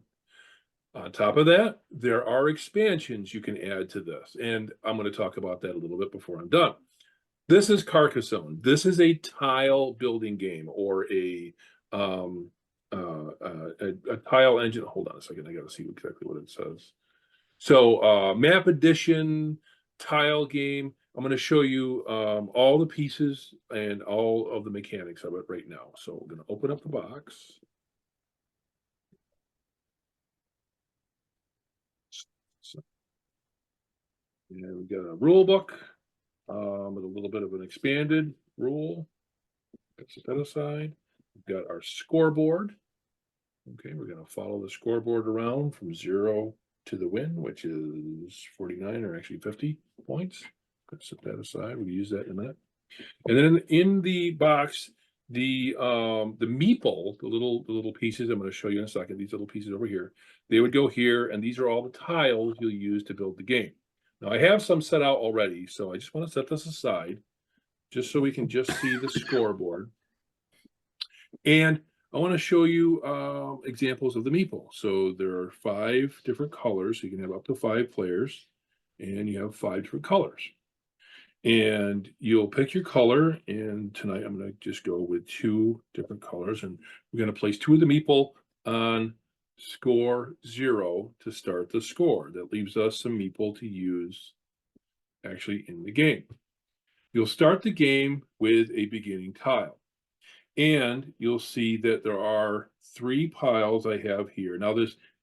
On top of that, there are expansions you can add to this, and I'm going to talk about that a little bit before I'm done. This is Carcassonne. This is a tile building game, or a tile engine. Hold on a second, I got to see exactly what it says. So, map edition tile game. I'm going to show you all the pieces and all of the mechanics of it right now. So, we're going to open up the box. And we've got a rule book with a little bit of an expanded rule. Let's set that aside. We've got our scoreboard. Okay, we're going to follow the scoreboard around from 0 to the win, which is 49 or actually 50 points. Let's set that aside. We'll use that in a minute. And then in the box, the meeple, the little pieces I'm going to show you in a second. These little pieces over here, they would go here, and these are all the tiles you'll use to build the game. Now, I have some set out already, so I just want to set this aside just so we can just see the scoreboard. And I want to show you examples of the meeple. So there are 5 different colors. So you can have up to 5 players, and you have 5 different colors. And you'll pick your color, and tonight I'm going to just go with 2 different colors, and we're going to place 2 of the meeple on score 0 to start the score. That leaves us some meeple to use actually in the game. You'll start the game with a beginning tile. And you'll see that there are 3 piles I have here. Now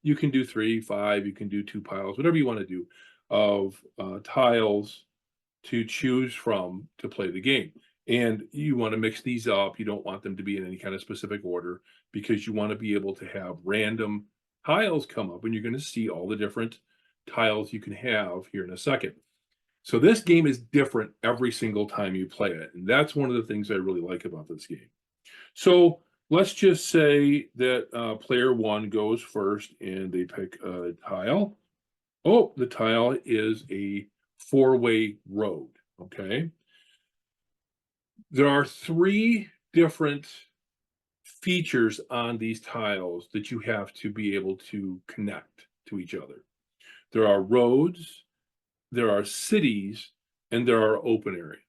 you can do 3, 5, you can do 2 piles, whatever you want to do, of tiles to choose from to play the game. And you want to mix these up. You don't want them to be in any kind of specific order because you want to be able to have random tiles come up, and you're going to see all the different tiles you can have here in a second. So this game is different every single time you play it. And that's one of the things I really like about this game. So let's just say that player 1 goes first and they pick a tile. Oh, the tile is a 4-way road, okay? There are 3 different features on these tiles that you have to be able to connect to each other. There are roads, there are cities, and there are open areas.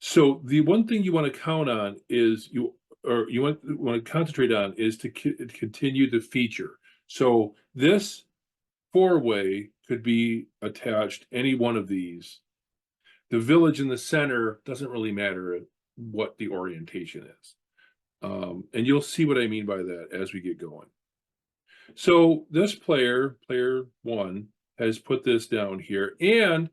So the one thing you want to count on is you want to concentrate on is to continue the feature. So this 4-way could be attached any one of these. The village in the center doesn't really matter what the orientation is. And you'll see what I mean by that as we get going. So this player 1, has put this down here. And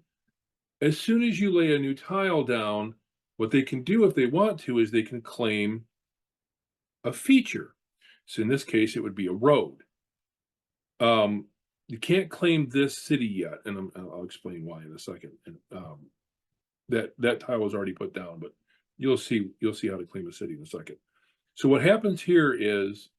as soon as you lay a new tile down, what they can do if they want to is they can claim a feature. So in this case, it would be a road. You can't claim this city yet, and I'll explain why in a second. That tile was already put down, but you'll see how to claim a city in a second. So what happens here is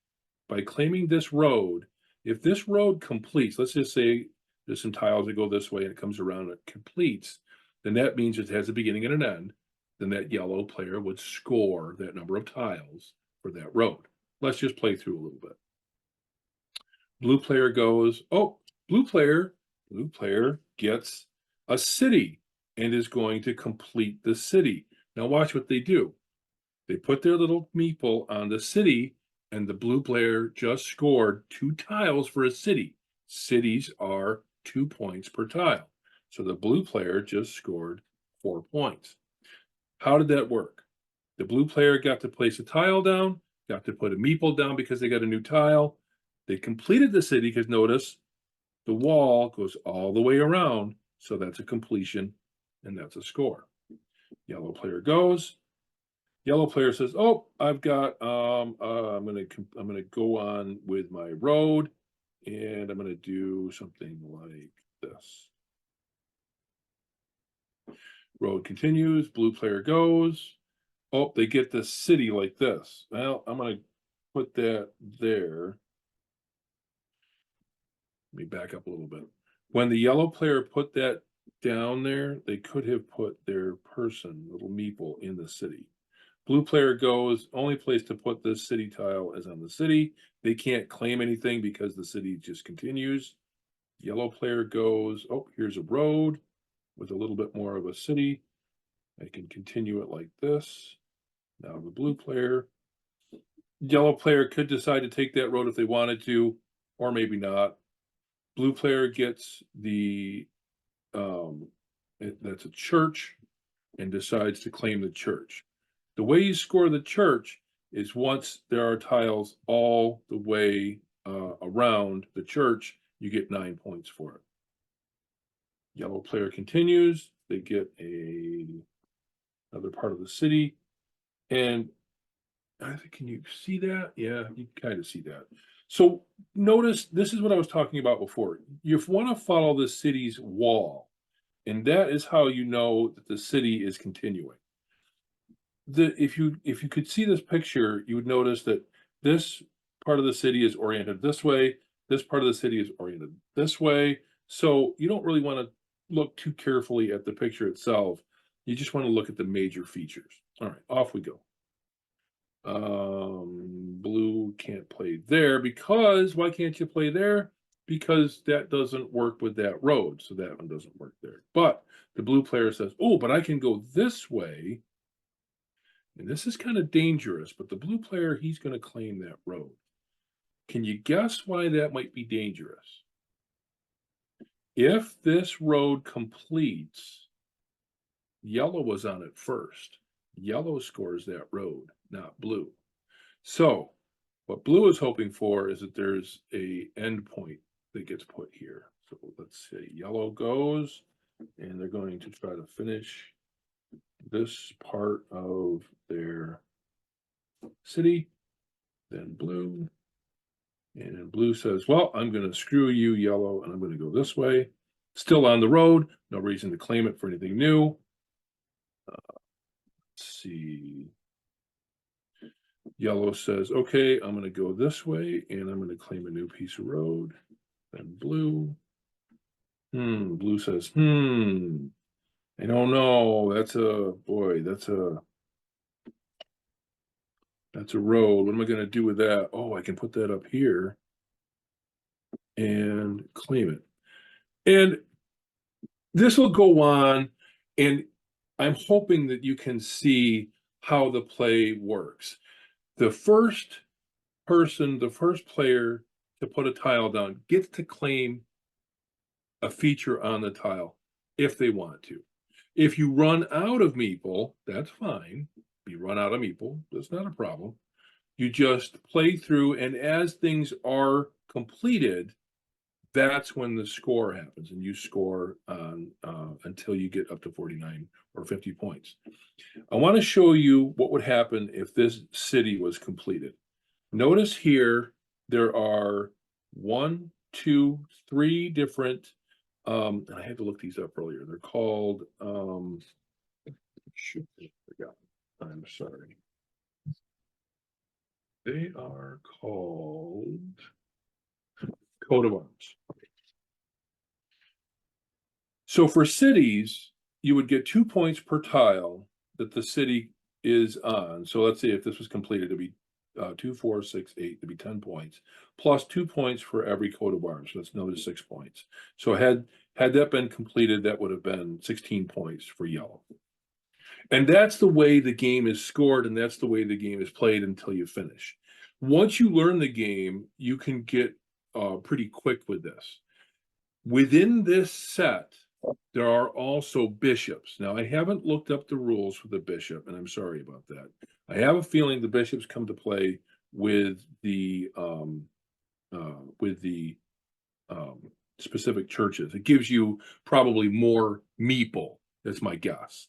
by claiming this road, if this road completes, let's just say there's some tiles that go this way and it comes around and it completes, then that means it has a beginning and an end. Then that yellow player would score that number of tiles for that road. Let's just play through a little bit. Blue player goes, oh, blue player gets a city and is going to complete the city. Now watch what they do. They put their little meeple on the city, and the blue player just scored 2 tiles for a city. Cities are 2 points per tile. So the blue player just scored 4 points. How did that work? The blue player got to place a tile down, got to put a meeple down because they got a new tile. They completed the city because notice the wall goes all the way around. So that's a completion, and that's a score. Yellow player goes. Yellow player says, "Oh, I've got. I'm gonna go on with my road, and I'm gonna do something like this." Road continues. Blue player goes. Oh, they get the city like this. Well, I'm gonna put that there. Let me back up a little bit. When the yellow player put that down there, they could have put their person, little meeple, in the city. Blue player goes, only place to put this city tile is on the city. They can't claim anything because the city just continues. Yellow player goes, oh, here's a road with a little bit more of a city. I can continue it like this. Now the blue player. Yellow player could decide to take that road if they wanted to, or maybe not. Blue player gets the, that's a church, and decides to claim the church. The way you score the church is once there are tiles all the way around the church, you get 9 points for it. Yellow player continues. They get another part of the city. And I think, can you see that? Yeah, you kind of see that. So notice, this is what I was talking about before. You want to follow the city's wall, and that is how you know that the city is continuing. If you could see this picture, you would notice that this part of the city is oriented this way. This part of the city is oriented this way. So you don't really want to look too carefully at the picture itself. You just want to look at the major features. All right, off we go. Blue can't play there because, why can't you play there? Because that doesn't work with that road. So that one doesn't work there. But the blue player says, oh, but I can go this way. And this is kind of dangerous, but the blue player, he's going to claim that road. Can you guess why that might be dangerous? If this road completes, Yellow was on it first. Yellow scores that road, not blue. So what blue is hoping for is that there's a endpoint that gets put here. So let's say yellow goes, and they're going to try to finish this part of their city. Then blue, and blue says, well, I'm going to screw you, yellow, and I'm going to go this way. Still on the road, no reason to claim it for anything new. Let's see. Yellow says, okay, I'm going to go this way, and I'm going to claim a new piece of road. Then blue. Blue says, I don't know. That's a, boy, that's a road. What am I going to do with that? Oh, I can put that up here and claim it. And this will go on, and I'm hoping that you can see how the play works. The first person, the first player to put a tile down gets to claim a feature on the tile if they want to. If you run out of meeple, that's fine. You run out of meeple, that's not a problem. You just play through, and as things are completed, that's when the score happens, and you score on until you get up to 49 or 50 points. I want to show you what would happen if this city was completed. Notice here there are 1, 2, 3 different, and I had to look these up earlier. They're called, shoot, I forgot. I'm sorry. They are called coat of arms. So for cities, you would get 2 points per tile that the city is on. So let's say if this was completed, it'd be 2, 4, 6, 8, it'd be 10 points, plus 2 points for every coat of arms. So that's another 6 points. So had that been completed, that would have been 16 points for yellow. And that's the way the game is scored, and that's the way the game is played until you finish. Once you learn the game, you can get pretty quick with this. Within this set, there are also bishops. Now, I haven't looked up the rules for the bishop, and I'm sorry about that. I have a feeling the bishops come to play with the specific churches. It gives you probably more meeple. That's my guess.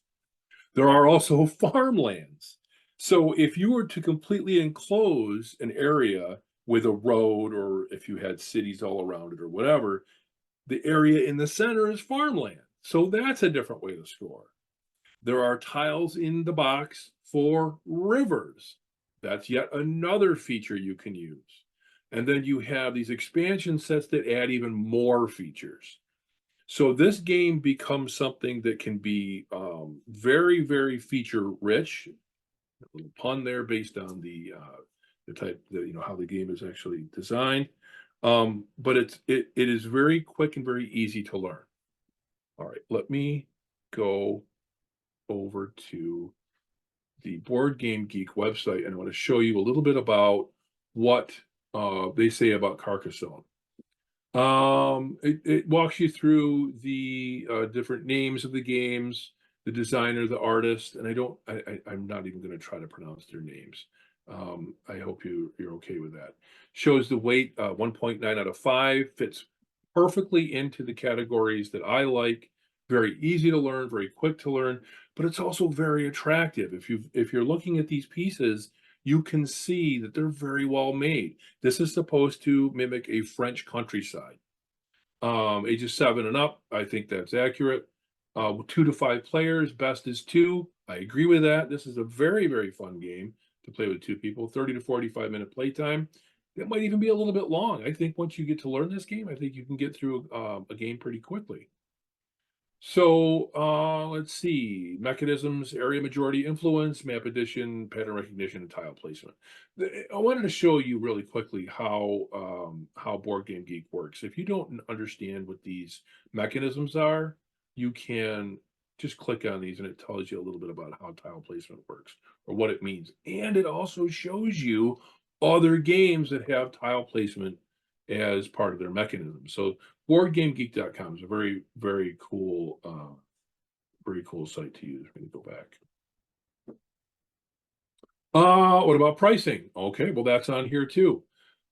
There are also farmlands. So if you were to completely enclose an area with a road, or if you had cities all around it or whatever, the area in the center is farmland. So that's a different way to score. There are tiles in the box for rivers. That's yet another feature you can use. And then you have these expansion sets that add even more features. So this game becomes something that can be very, very feature rich. A little pun there based on the type, how the game is actually designed. But it is very quick and very easy to learn. All right, let me go over to the Board Game Geek website, and I want to show you a little bit about what they say about Carcassonne. It walks you through the different names of the games, the designer, the artist, and I'm not even going to try to pronounce their names. I hope you're okay with that. Shows the weight, 1.9 out of 5, fits perfectly into the categories that I like. Very easy to learn, very quick to learn, but it's also very attractive. If you're looking at these pieces, you can see that they're very well made. This is supposed to mimic a French countryside. Ages 7 and up, I think that's accurate. 2 to 5 players, best is 2. I agree with that. This is a very, very fun game to play with 2 people. 30 to 45-minute playtime. It might even be a little bit long. I think once you get to learn this game, I think you can get through a game pretty quickly. So let's see, mechanisms, area majority influence, map addition, pattern recognition, and tile placement. I wanted to show you really quickly how Board Game Geek works. If you don't understand what these mechanisms are, you can just click on these and it tells you a little bit about how tile placement works or what it means. And it also shows you other games that have tile placement as part of their mechanism. So BoardGameGeek.com is a very, very cool pretty cool site to use when you go back. What about pricing? Okay, well that's on here too.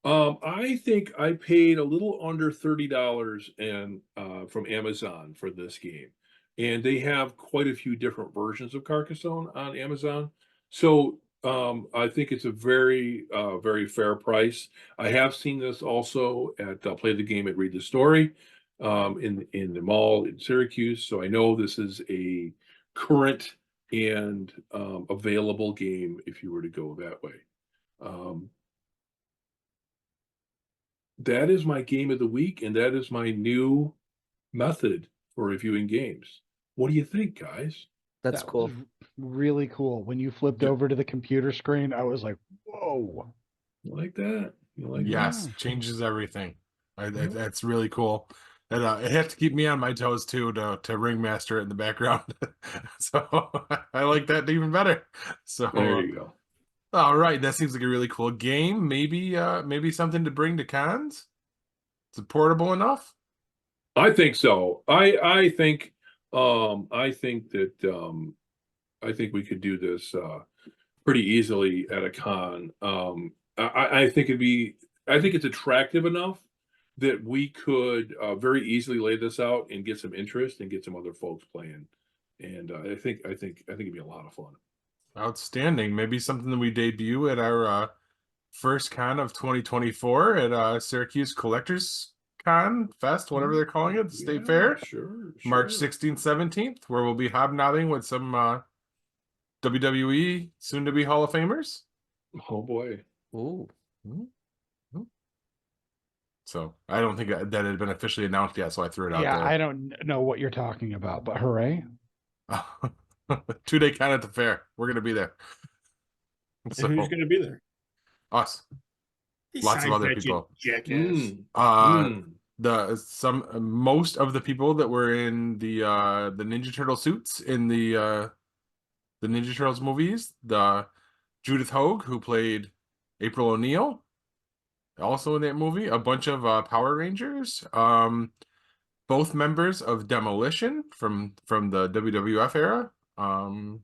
I think I paid a little under $30 and from Amazon for this game. And they have quite a few different versions of Carcassonne on Amazon. So I think it's a very, very fair price. I have seen this also at Play the Game at Read the Story in the mall in Syracuse. So I know this is a current and available game if you were to go that way. That is my game of the week, and that is my new method for reviewing games. What do you think, guys? That's That cool. was really cool. When you flipped over to the computer screen, I was like, whoa. You like that? You like Yes, Yeah. changes everything. That's really cool. And it has to keep me on my toes too to ringmaster it in the background. So I like that even better. So that? There you go. all right, that seems like a really cool game. Maybe something to bring to cons. Is it portable enough? I think so. I think that I think we could do this pretty easily at a con. I think it's attractive enough that we could very easily lay this out and get some interest and get some other folks playing. And I think it'd be a lot of fun. Outstanding. Maybe something that we debut at our first con of 2024 at Syracuse Collectors Con Fest, whatever they're calling it, the State Fair. Sure. March 16th, 17th, where we'll be hobnobbing with some WWE soon-to-be Hall of Famers. Oh boy. Ooh. So I don't think that had been officially announced yet, so I threw it out Yeah, there. I don't know what you're talking about, but hooray. 2-day con at the fair. We're going to be there. So, And who's going to be there? us. Lots of other people. Jackass. Most of the people that were in the Ninja Turtle suits in the Ninja Turtles movies, the Judith Hogue, who played April O'Neil, also in that movie, a bunch of Power Rangers, both members of Demolition from the WWF era. I'm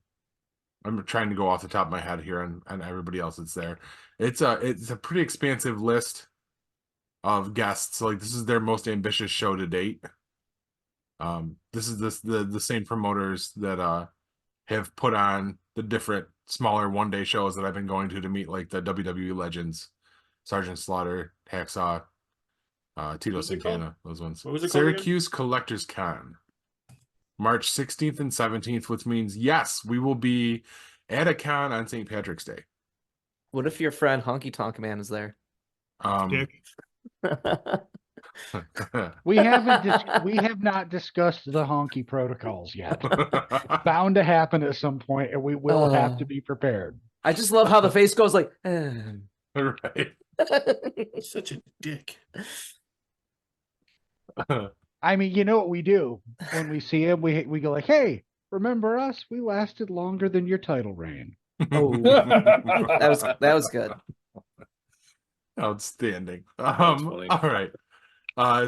trying to go off the top of my head here and everybody else that's there. It's a pretty expansive list of guests. Like, this is their most ambitious show to date. This is the same promoters that have put on the different smaller one-day shows that I've been going to meet, like the WWE legends, Sergeant Slaughter, Hacksaw, Tito was it called? Santana, those ones. What was it called again? Syracuse Collectors Con, March 16th and 17th, which means, yes, we will be at a con on St. Patrick's Day. What if your friend Honky Tonk Man is there? Dick. We have not discussed the honky protocols yet. Bound to happen at some point, and we will have to be prepared. I just love how the face goes like. Right. Such a dick. I mean, you know what we do when we see him? We go like, "Hey, remember us? We lasted longer than your title reign." Oh, that was good. Outstanding. funny. All right.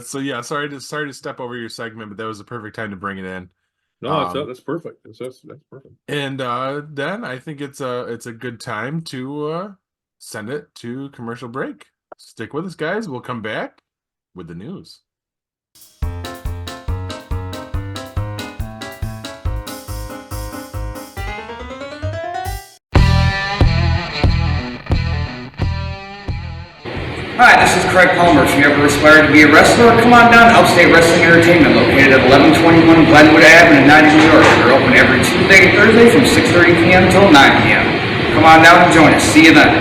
So yeah, sorry to step over your segment, but that was the perfect time to bring it in. No, that's perfect. That's perfect. And then I think it's a good time to send it to commercial break. Stick with us, guys. We'll come back with the news. Hi, this is Craig Palmer. If you ever aspire to be a wrestler, come on down to Upstate Wrestling Entertainment, located at 1121 Glenwood Avenue in Nice, New York. We're open every Tuesday and Thursday from 6:30 p.m. until 9 p.m. Come on down and join us. See you then.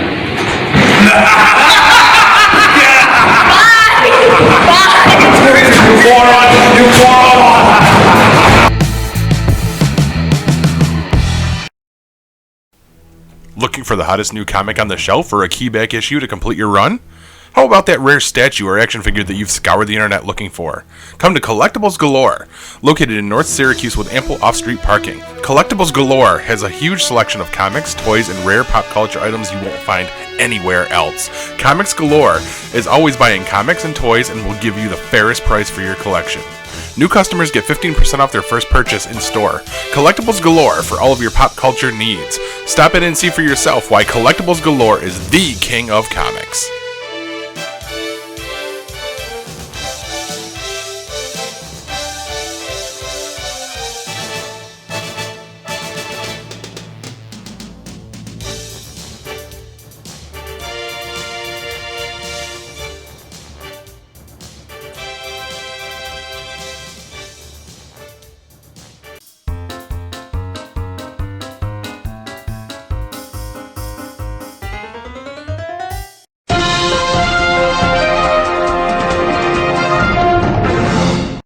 Looking for the hottest new comic on the shelf or a key back issue to complete your run? How about that rare statue or action figure that you've scoured the internet looking for? Come to Collectibles Galore, located in North Syracuse with ample off-street parking. Collectibles Galore has a huge selection of comics, toys, and rare pop culture items you won't find anywhere else. Comics Galore is always buying comics and toys and will give you the fairest price for your collection. New customers get 15% off their first purchase in store. Collectibles galore for all of your pop culture needs. Stop in and see for yourself why Collectibles Galore is the king of comics.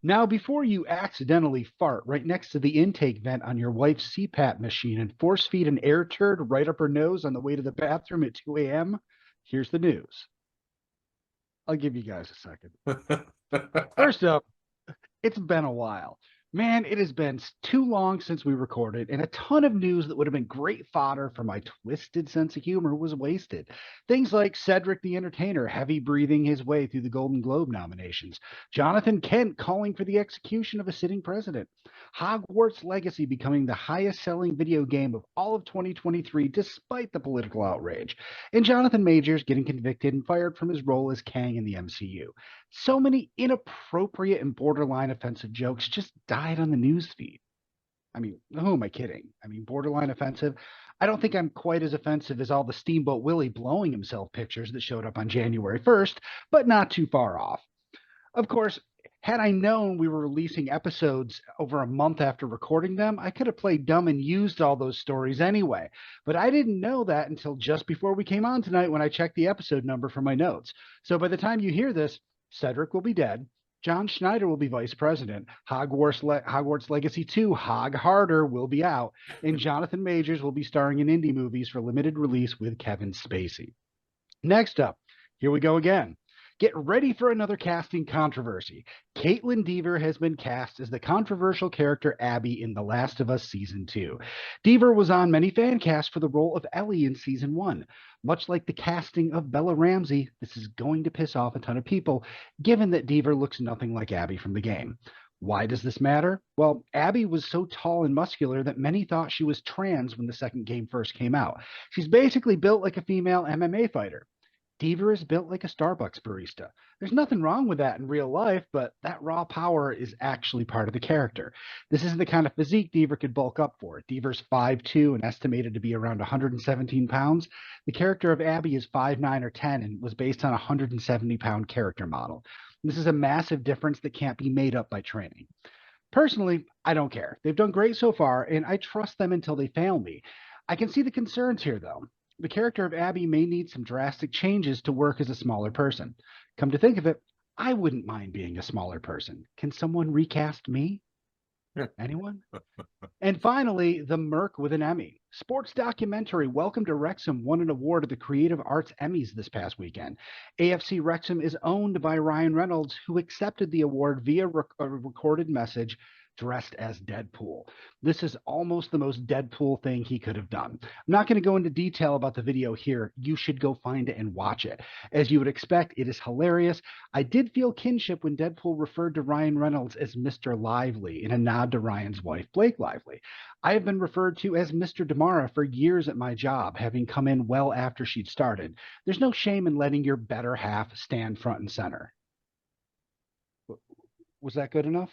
Now, before you accidentally fart right next to the intake vent on your wife's CPAP machine and force feed an air turd right up her nose on the way to the bathroom at 2 a.m., here's the news. I'll give you guys a second. First up, it's been a while. Man, it has been too long since we recorded, and a ton of news that would have been great fodder for my twisted sense of humor was wasted. Things like Cedric the Entertainer heavy breathing his way through the Golden Globe nominations, Jonathan Kent calling for the execution of a sitting president, Hogwarts Legacy becoming the highest selling video game of all of 2023 despite the political outrage, and Jonathan Majors getting convicted and fired from his role as Kang in the MCU. So many inappropriate and borderline offensive jokes just died on the news feed. I mean, who am I kidding? I mean, borderline offensive. I don't think I'm quite as offensive as all the Steamboat Willie blowing himself pictures that showed up on January 1st, but not too far off. Of course, had I known we were releasing episodes over a month after recording them, I could have played dumb and used all those stories anyway. But I didn't know that until just before we came on tonight when I checked the episode number for my notes. So by the time you hear this, Cedric will be dead. John Schneider will be vice president. Hogwarts Legacy 2, Hog Harder, will be out. And Jonathan Majors will be starring in indie movies for limited release with Kevin Spacey. Next up, here we go again. Get ready for another casting controversy. Caitlin Dever has been cast as the controversial character Abby in The Last of Us Season 2. Dever was on many fan casts for the role of Ellie in Season 1. Much like the casting of Bella Ramsey, this is going to piss off a ton of people, given that Dever looks nothing like Abby from the game. Why does this matter? Well, Abby was so tall and muscular that many thought she was trans when the second game first came out. She's basically built like a female MMA fighter. Dever is built like a Starbucks barista. There's nothing wrong with that in real life, but that raw power is actually part of the character. This isn't the kind of physique Dever could bulk up for. Dever's 5'2" and estimated to be around 117 pounds. The character of Abby is 5'9" or 10 and was based on a 170-pound character model. This is a massive difference that can't be made up by training. Personally, I don't care. They've done great so far, and I trust them until they fail me. I can see the concerns here, though. The character of Abby may need some drastic changes to work as a smaller person. Come to think of it, I wouldn't mind being a smaller person. Can someone recast me? Anyone? And finally, The Merc with an Emmy. Sports documentary Welcome to Wrecksom won an award at the Creative Arts Emmys this past weekend. AFC Wrecksom is owned by Ryan Reynolds, who accepted the award via a recorded message dressed as Deadpool. This is almost the most Deadpool thing he could have done. I'm not going to go into detail about the video here. You should go find it and watch it. As you would expect, it is hilarious. I did feel kinship when Deadpool referred to Ryan Reynolds as Mr. Lively in a nod to Ryan's wife, Blake Lively. I have been referred to as Mr. Damara for years at my job, having come in well after she'd started. There's no shame in letting your better half stand front and center. Was that good enough?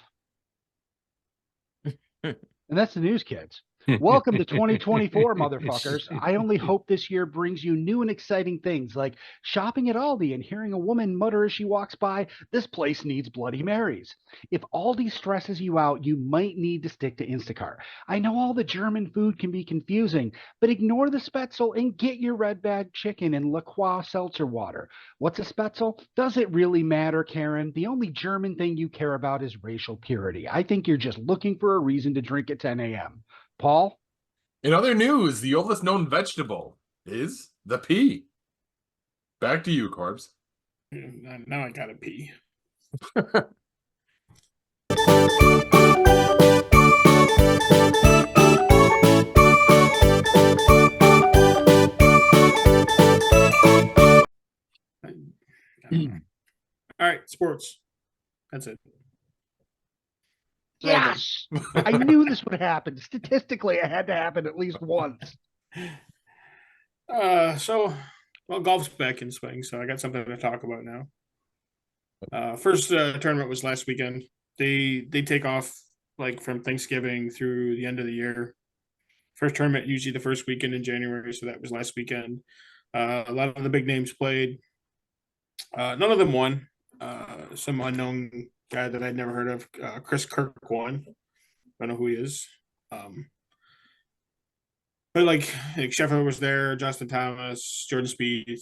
And that's the news, kids. Welcome to 2024, motherfuckers. I only hope this year brings you new and exciting things like shopping at Aldi and hearing a woman mutter as she walks by, "This place needs Bloody Marys." If Aldi stresses you out, you might need to stick to Instacart. I know all the German food can be confusing, but ignore the Spätzle and get your red bag chicken and La Croix seltzer water. What's a Spätzle? Does it really matter, Karen? The only German thing you care about is racial purity. I think you're just looking for a reason to drink at 10 a.m. Paul? In other news, the oldest known vegetable is the pea. Back to you, Corbs. Now I gotta pee. All right, sports. That's it. Yes, I knew this would happen. Statistically, it had to happen at least once. Well, golf's back in swing, so I got something to talk about now. First tournament was last weekend. They take off like from Thanksgiving through the end of the year. First tournament usually the first weekend in January, so that was last weekend. A lot of the big names played. None of them won. Some unknown guy that I'd never heard of, Chris Kirk, won. I don't know who he is. But like Sheffield was there, Justin Thomas, Jordan Spieth,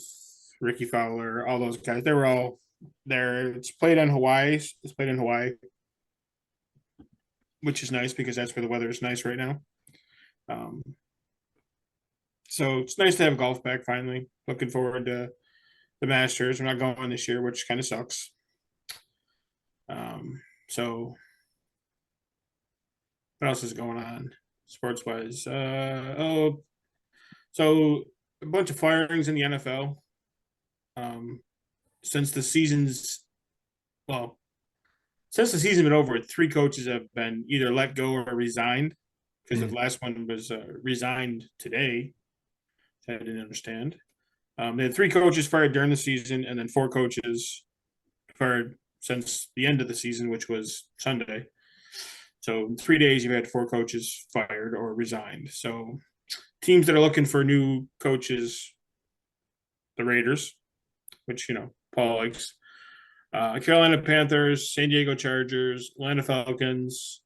Ricky Fowler, all those guys. They were all there. It's played in Hawaii. It's played in Hawaii, which is nice because that's where the weather is nice right now. So it's nice to have golf back finally. Looking forward to the Masters. I'm not going this year, which kind of sucks. So what else is going on sports wise? So a bunch of firings in the NFL. Since the season's since the season been over, 3 coaches have been either let go or resigned. Because the last one was resigned today. I didn't understand. They had 3 coaches fired during the season, and then 4 coaches fired since the end of the season, which was Sunday. So in 3 days, you've had 4 coaches fired or resigned. So teams that are looking for new coaches, the Raiders, which Paul likes, Carolina Panthers, San Diego Chargers, Atlanta Falcons,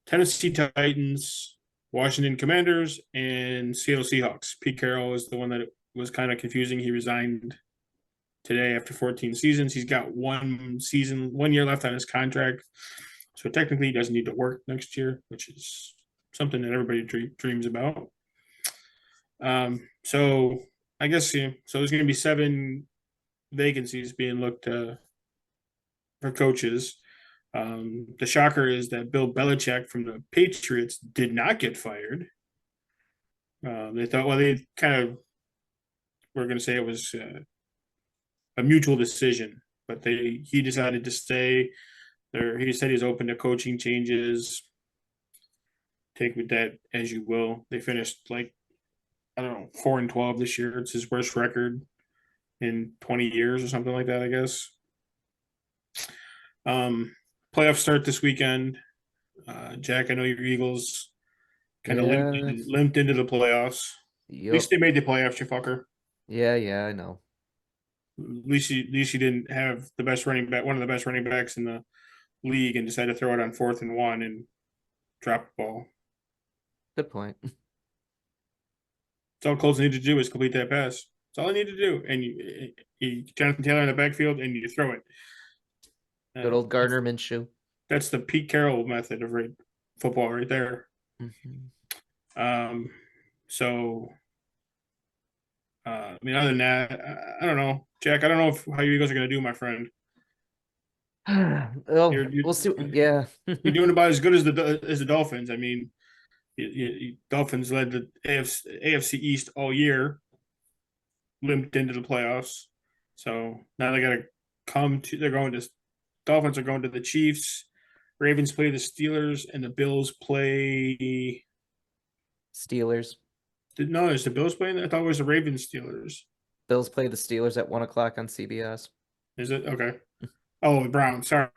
Tennessee Titans, Washington Commanders, and Seattle Seahawks. Pete Carroll is the one that was kind of confusing. He resigned today after 14 seasons. He's got 1 year left on his contract. So technically he doesn't need to work next year, which is something that everybody dreams about. So I guess, so there's going to be 7 vacancies being looked for coaches. The shocker is that Bill Belichick from the Patriots did not get fired. They thought, well, they kind of were going to say it was a mutual decision, but he decided to stay there. He said he's open to coaching changes. Take with that as you will. They finished 4-12 this year. It's his worst record in 20 years or something like that, I guess. Playoffs start this weekend. Jack, I know your Eagles kind of limped into the playoffs. Yep. At least they made the playoffs, you fucker. Yeah, I know. At least you didn't have the best running back, one of the best running backs in the league, and decide to throw it on 4th and 1 and drop the ball. Good point. That's all Colts need to do is complete that pass. That's all I need to do. And you Jonathan Taylor in the backfield, and you throw it. Good old Gardner Minshew. That's the Pete Carroll method of football right there. Mm-hmm. So, I mean, other than that, I don't know, Jack. I don't know how you Eagles are going to do, my friend. Well, we'll see. Yeah, you're doing about as good as the Dolphins. I mean, Dolphins led the AFC East all year, limped into the playoffs. So now they got to Dolphins are going to the Chiefs. Ravens play the Steelers, and the Bills play Steelers. No, is the Bills playing? I thought it was the Ravens Steelers. Bills play the Steelers at 1:00 on CBS. Is it? Okay. Oh, the Browns. Sorry.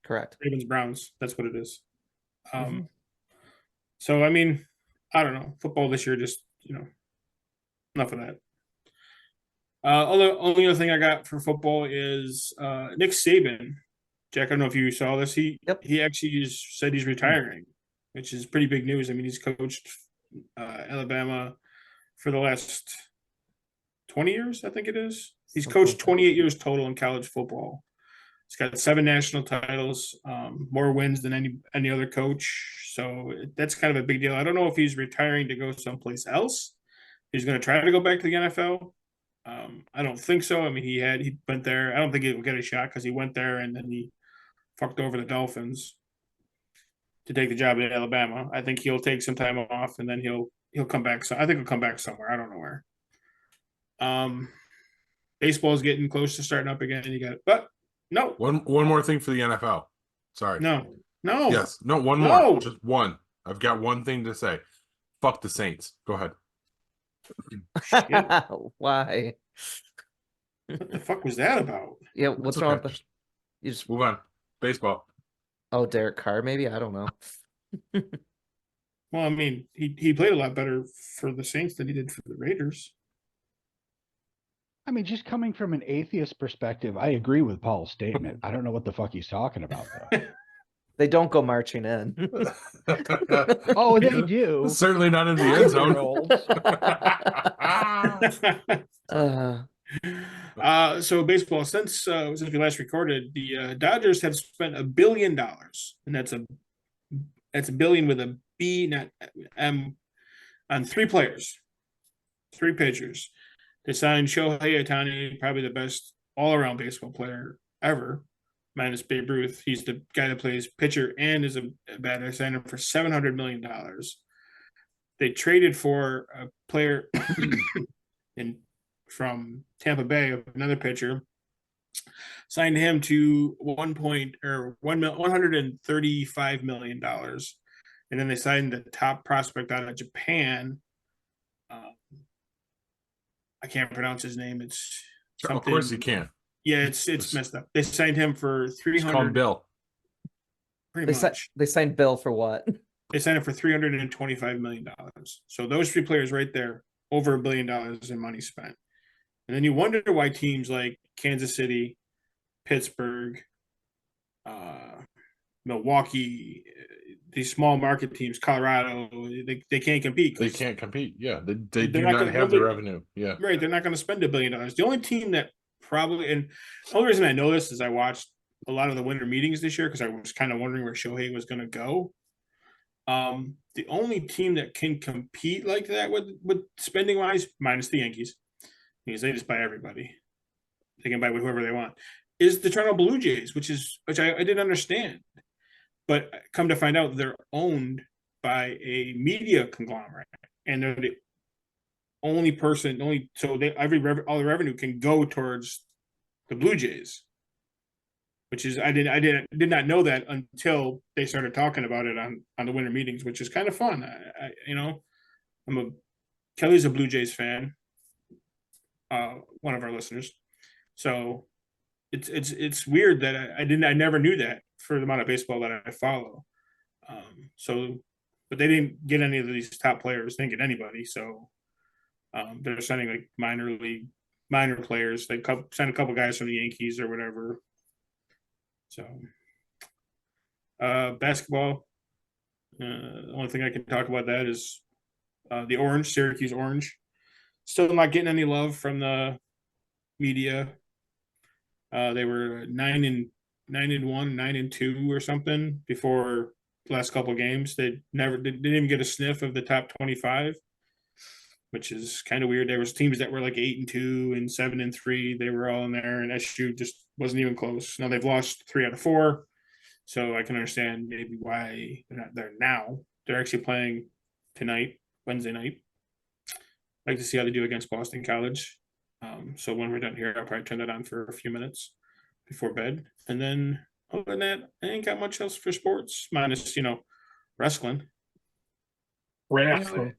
Correct. Ravens Browns. That's what it is. So I mean, I don't know. Football this year, just enough of that. Only other thing I got for football is Nick Saban. Jack, I don't know if you saw this. He actually said he's retiring, which is pretty big news. I mean, he's coached Alabama for the last 20 years, I think it is. He's coached 28 years total in college football. He's got 7 national titles, more wins than any other coach. So that's kind of a big deal. I don't know if he's retiring to go someplace else. He's going to try to go back to the NFL. I don't think so. I mean, he went there. I don't think he'll get a shot because he went there and then he fucked over the Dolphins to take the job at Alabama. I think he'll take some time off and then he'll come back. So I think he'll come back somewhere. I don't know where. Baseball's getting close to starting up again. But no. One more thing for the NFL. Sorry. No. No. Yes. No, one No. more. Just one. I've got one thing to say. Fuck the Saints. Go ahead. Why? What the fuck was that about? Yeah, It's what's okay. wrong with the Just you just move on. Baseball. oh Derek Carr, maybe? I don't know. Well, I mean, he played a lot better for the Saints than he did for the Raiders. I mean, just coming from an atheist perspective, I agree with Paul's statement. I don't know what the fuck he's talking about, though. They don't go marching in. Oh, they do. Certainly not in the end zone. Uh, So baseball, since we last recorded, the Dodgers have spent $1 billion, and that's a billion with a B, not M, on 3 players, 3 pitchers. They signed Shohei Ohtani, probably the best all-around baseball player ever, minus Babe Ruth. He's the guy that plays pitcher and is a batter. They signed him for $700 million. They traded for a player from Tampa Bay, another pitcher, signed him to $135 million. And then they signed the top prospect out of Japan. I can't pronounce his name. It's something. Of course you can. Yeah, it's messed up. They signed him for Just call him 300. Bill. Pretty much. they signed Bill for what? They signed him for $325 million. So those 3 players right there, over $1 billion in money spent. And then you wonder why teams like Kansas City, Pittsburgh, Milwaukee, these small market teams, Colorado, they can't compete. They can't compete. Yeah, they They're do not not gonna- have the nobody- revenue. Yeah. Right, they're not going to spend $1 billion. The only team that probably, and the only reason I know this is I watched a lot of the winter meetings this year because I was kind of wondering where Shohei was going to go. The only team that can compete like that with spending wise, minus the Yankees, because they just buy everybody. They can buy whoever they want. Is the Toronto Blue Jays, which I didn't understand, but come to find out they're owned by a media conglomerate, and they're the only person. All the revenue can go towards the Blue Jays, which is I did not know that until they started talking about it on the winter meetings, which is kind of fun. Kelly's a Blue Jays fan, one of our listeners, so it's weird that I never knew that for the amount of baseball that I follow. But they didn't get any of these top players. They didn't get anybody, so they're sending like minor players. They sent a couple guys from the Yankees or whatever. So basketball, the only thing I can talk about that is the Syracuse Orange, still not getting any love from the media. They were 9-1, 9-2 or something before the last couple of games. They didn't even get a sniff of the top 25, which is kind of weird. There was teams that were like 8-2 and 7-3. They were all in there, and SU just wasn't even close. Now they've lost 3 out of 4, so I can understand maybe why they're not there now. They're actually playing tonight, Wednesday night. I'd like to see how they do against Boston College. So when we're done here, I'll probably turn that on for a few minutes before bed. And then other than that, I ain't got much else for sports, minus, wrestling. Wrestling.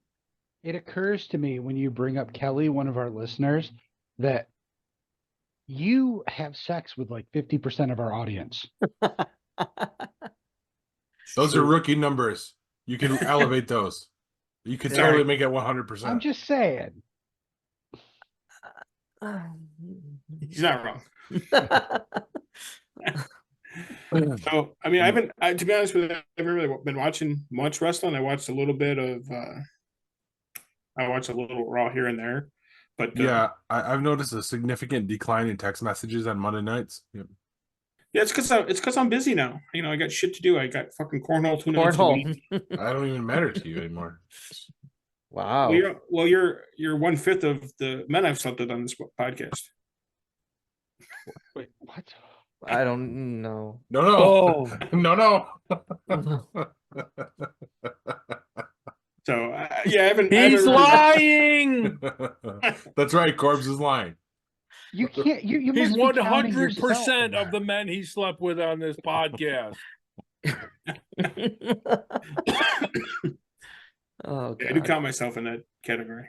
It occurs to me when you bring up Kelly, one of our listeners, that you have sex with like 50% of our audience. Those are rookie numbers. You can elevate those. You could totally make it 100%. I'm just saying. He's not wrong. So, I mean, to be honest with you, I haven't really been watching much wrestling. I watched a little bit of, I watched a little Raw here and there. But yeah, I've noticed a significant decline in text messages on Monday nights. Yep. Yeah, it's because I'm busy now. I got shit to do. I got fucking cornhole 2 nights a week. I don't even matter to you anymore. Wow. You're 1/5 of the men I've slept with on this podcast. Wait, what? I don't know. No. No. So yeah, I haven't. He's lying. That's right. Corbs is lying. You can't. You He's must be counting 100% yourself in of the that. men he slept with on this podcast. Oh Yeah, I do god. count myself in that category.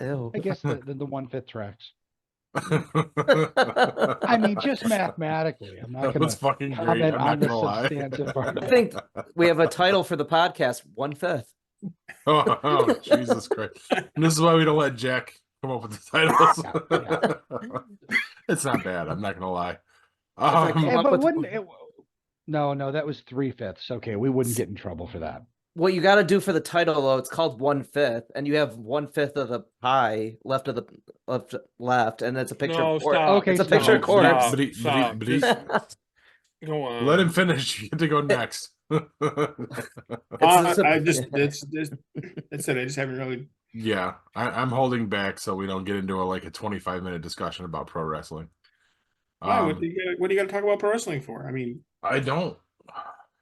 Ew. I guess the 1/5 tracks. That I mean, just mathematically. I'm not was gonna fucking great. comment I'm on not the gonna lie. substantive part. I think we have a title for the podcast, 1/5. Oh, Jesus Christ. And this is why we don't let Jack come up with the titles. It's not bad. I'm not gonna lie. I come up But with- wouldn't it? No, that was 3/5. Okay, we wouldn't get in trouble for that. What you got to do for the title, though, it's called 1/5, and you have 1/5 of the pie left, and it's a picture. No, of Cor- stop. Okay, it's a picture of stop. Corbs. Stop. But he- Stop. but he- Just go on. Let him finish. You get to go next. It's I just that's it. I just haven't really. Yeah, I'm holding back so we don't get into a 25-minute discussion about pro wrestling. Why? What do you got to talk about pro wrestling for? I mean, I don't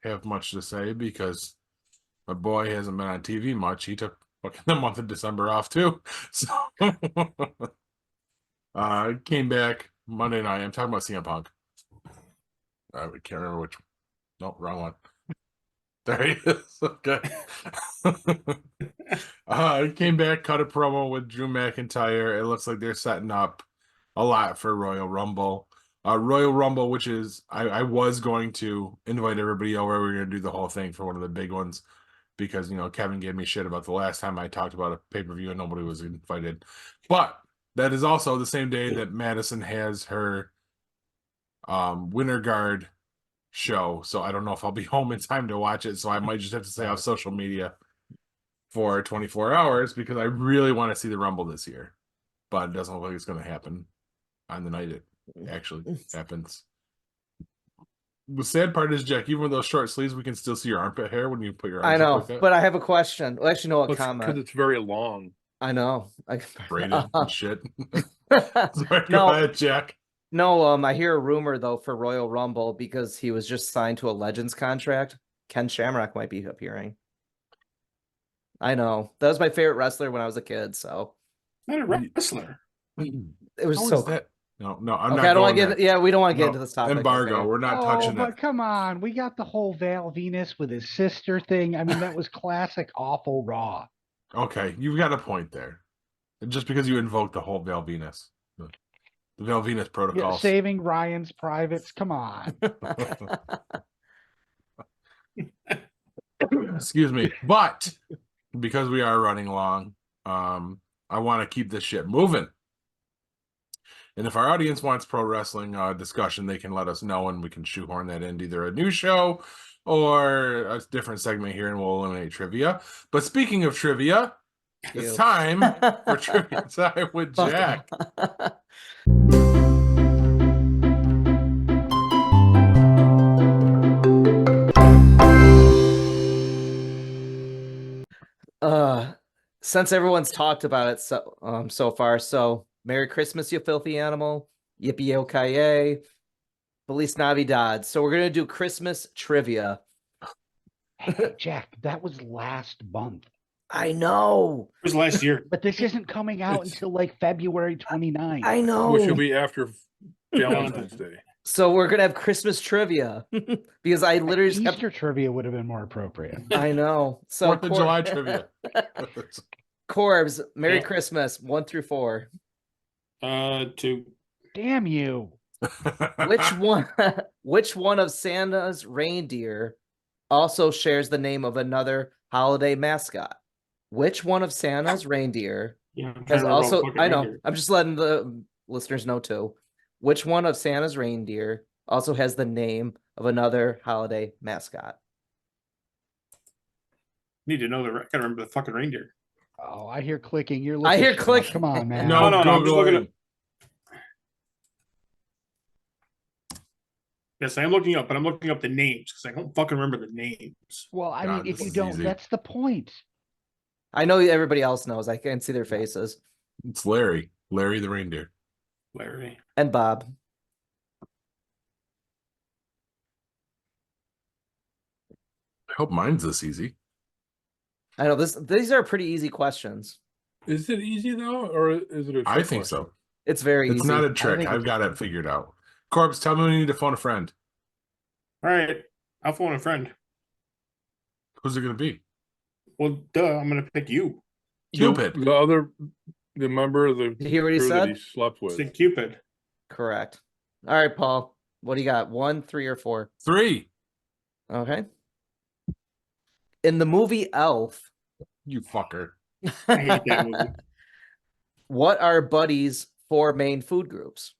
have much to say because my boy hasn't been on TV much. He took fucking the month of December off too. So came back Monday night. I'm talking about CM Punk. I can't remember which. Nope, wrong one. There he is. Okay. Came back, cut a promo with Drew McIntyre. It looks like they're setting up a lot for Royal Rumble. Royal Rumble, which is I was going to invite everybody over. We were going to do the whole thing for one of the big ones because Kevin gave me shit about the last time I talked about a pay-per-view and nobody was invited. But that is also the same day that Madison has her Winter Guard show, so I don't know if I'll be home in time to watch it, so I might just have to stay off social media for 24 hours because I really want to see the Rumble this year, but it doesn't look like it's going to happen on the night it actually happens. The sad part is, Jack, even with those short sleeves, we can still see your armpit hair when you put your I arms up know, like that. but I have a question. Well, actually, no, a Because comment. it's very long. I know. Braided and shit. Sorry, go No. ahead, Jack. No, I hear a rumor though for Royal Rumble because he was just signed to a Legends contract. Ken Shamrock might be appearing. I know. That was my favorite wrestler when I was a kid, so not a wrestler. it was How so is that? No, I'm okay, not I don't want going to get there. yeah, we don't want to get No, into this topic. embargo. Okay. We're not Oh, touching but it. come on, we got the whole Val Venus with his sister thing. I mean, that was classic awful Raw. Okay, you've got a point there. Just because you invoked the whole Val Venus. The Val Venus Yeah, protocols. saving Ryan's privates. Come on. Excuse me. But because we are running long, I want to keep this shit moving. And if our audience wants pro wrestling discussion, they can let us know and we can shoehorn that into either a new show or a different segment here and we'll eliminate trivia. But speaking of trivia, it's time for trivia time with Jack. Since everyone's talked about it so far, so Merry Christmas, you filthy animal. Yippee okay, Feliz Navidad. So we're gonna do Christmas trivia. Hey, Jack, that was last month. I know. It was last year. But this isn't coming out until February 29th. I know. Which will be after Valentine's Day. So we're gonna have Christmas trivia because I literally just Easter trivia would have been more appropriate. I know. So 4th of July trivia. Corbs, Merry Yeah. Christmas, 1 through 4. 2. Damn you. Which one of Santa's reindeer also shares the name of another holiday mascot? Which one of Santa's reindeer Yeah, I'm trying has to remember also what fucking I know, reindeer. I'm just letting the listeners know too. Which one of Santa's reindeer also has the name of another holiday mascot? Need to know I gotta remember the fucking reindeer. Oh, I hear clicking. You're I looking hear shit up. clicking. Come on, man. No, No, I'm just looking Googling. at. Yes, I am looking up, but I'm looking up the names because I don't fucking remember the names. Well, I God, mean, if this you is don't, easy. that's the point. I know everybody else knows. I can't see their faces. It's Larry. Larry the reindeer. Larry. And Bob. I hope mine's this easy. I know these are pretty easy questions. Is it easy though, or is it a trick I think question? so. It's very It's easy. not a trick. think I've it's- got it figured out. Corbs, tell me when you need to phone a friend. All right. I'll phone a friend. Who's it gonna be? Well, duh, I'm gonna pick you. Cupid. The member of the Did you hear what he crew that he said? slept with. Say Cupid. Correct. All right, Paul. What do you got? 1, 3, or 4? 3. Okay. In the movie Elf, You fucker. I hate that movie. what are Buddy's 4 main food groups?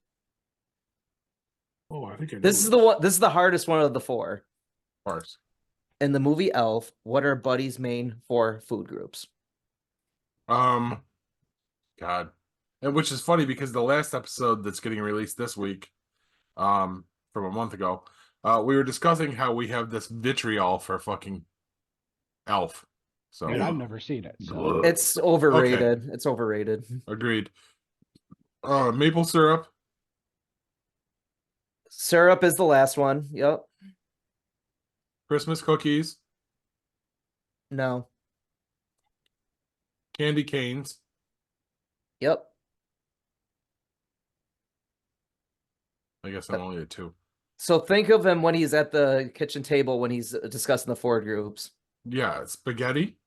Oh, I think I know This is the one. This is the hardest one of the 4. Of course. In the movie Elf, what are Buddy's main 4 food groups? God. And which is funny because the last episode that's getting released this week, from a month ago, we were discussing how we have this vitriol for fucking Elf. So And I've never seen it. So It's overrated. It's overrated. agreed. Maple syrup, Syrup is the last one. Yep. Christmas cookies, No. candy canes, Yep. I guess I'm only at 2. So think of him when he's at the kitchen table when he's discussing the 4 groups. Yeah, spaghetti,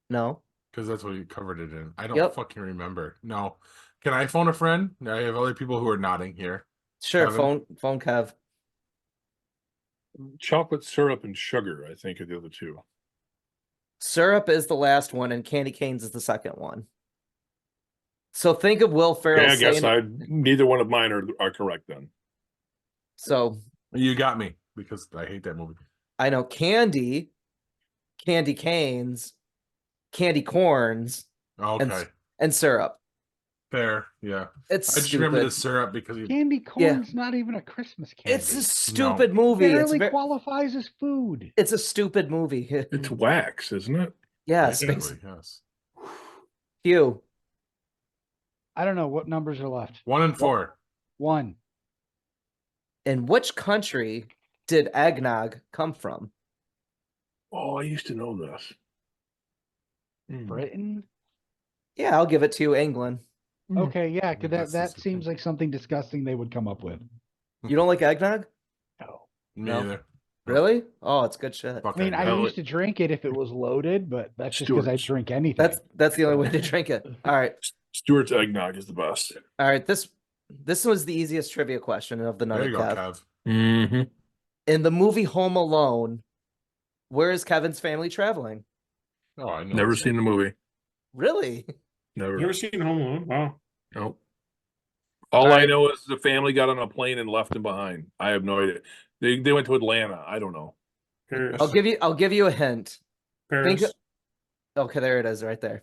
No. because that's what you covered it in. I don't Yep. fucking remember. No. Can I phone a friend? I have other people who are nodding here. Sure. Kevin? Phone Kev. chocolate syrup and sugar, I think, are the other 2. Syrup is the last one, and candy canes is the second one. So think of Will Ferrell Yeah, I guess saying. neither one of mine are correct then. So You got me because I hate that movie. I know candy canes, candy corns, Okay. and syrup. Fair. Yeah. It's I just remember the stupid. syrup because you candy corn's not even a Christmas candy. It's a stupid movie. Barely qualifies as food. It's a stupid movie. It's wax, isn't it? Yes. basically, yes. Hugh. I don't know what numbers are left. 1 and 4. 1. In which country did eggnog come from? Oh, I used to know this. Britain. Yeah, I'll give it to you, England. Okay, yeah, because That's that disgusting. seems like something disgusting they would come up with. You don't like eggnog? No. Me No. either. Really? Oh, it's good shit. Fuck I mean, that I guy. used to drink it if it was loaded, but that's just because I Stewart's. drink anything. That's the only way to drink it. All right. Stewart's eggnog is the best. All right. This was the easiest trivia question of the There night, you go, Kev. Kev. Mm-hmm. In the movie Home Alone, where is Kevin's family traveling? Oh, I know. Never this. seen the movie. Really? Never. You ever seen Home Alone? Wow. Nope. All I know is the family got on a plane and left him behind. I have no idea. They went to Atlanta. I don't know. Paris. I'll give you a hint. Paris. Okay, there it is, right there.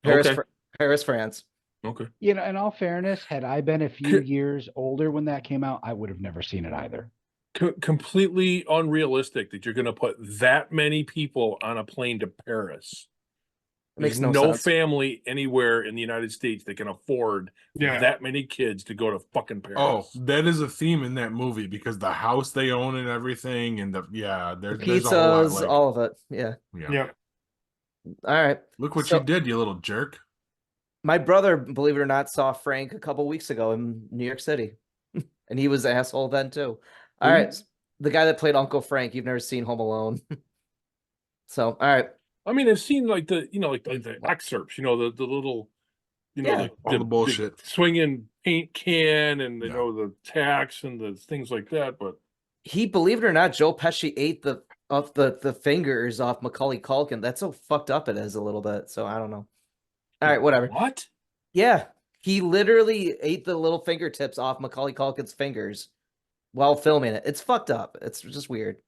Paris, Okay. Paris, France. Okay. You know, in all fairness, had I been a few years older when that came out, I would have never seen it either. Completely unrealistic that you're going to put that many people on a plane to Paris. Makes There's no no sense. family anywhere in the United States that can afford Yeah. that many kids to go to fucking Paris. Oh, that is a theme in that movie because the house they own and everything, and there's a whole lot. Pizzas, Like, all of it. Yeah. Yeah. All right. Look what So- you did, you little jerk. My brother, believe it or not, saw Frank a couple weeks ago in New York City, and he was an asshole then too. All right, the guy that played Uncle Frank. You've never seen Home Alone, so all right. I mean, I've seen like the the excerpts, the little, Yeah. All the bullshit. swinging paint can and Yeah. the tacks and the things like that. But He, believe it or not, Joe Pesci ate the fingers off Macaulay Culkin. That's so fucked up it is a little bit. So I don't know. All right, whatever. what? Yeah, he literally ate the little fingertips off Macaulay Culkin's fingers while filming it. It's fucked up. It's just weird.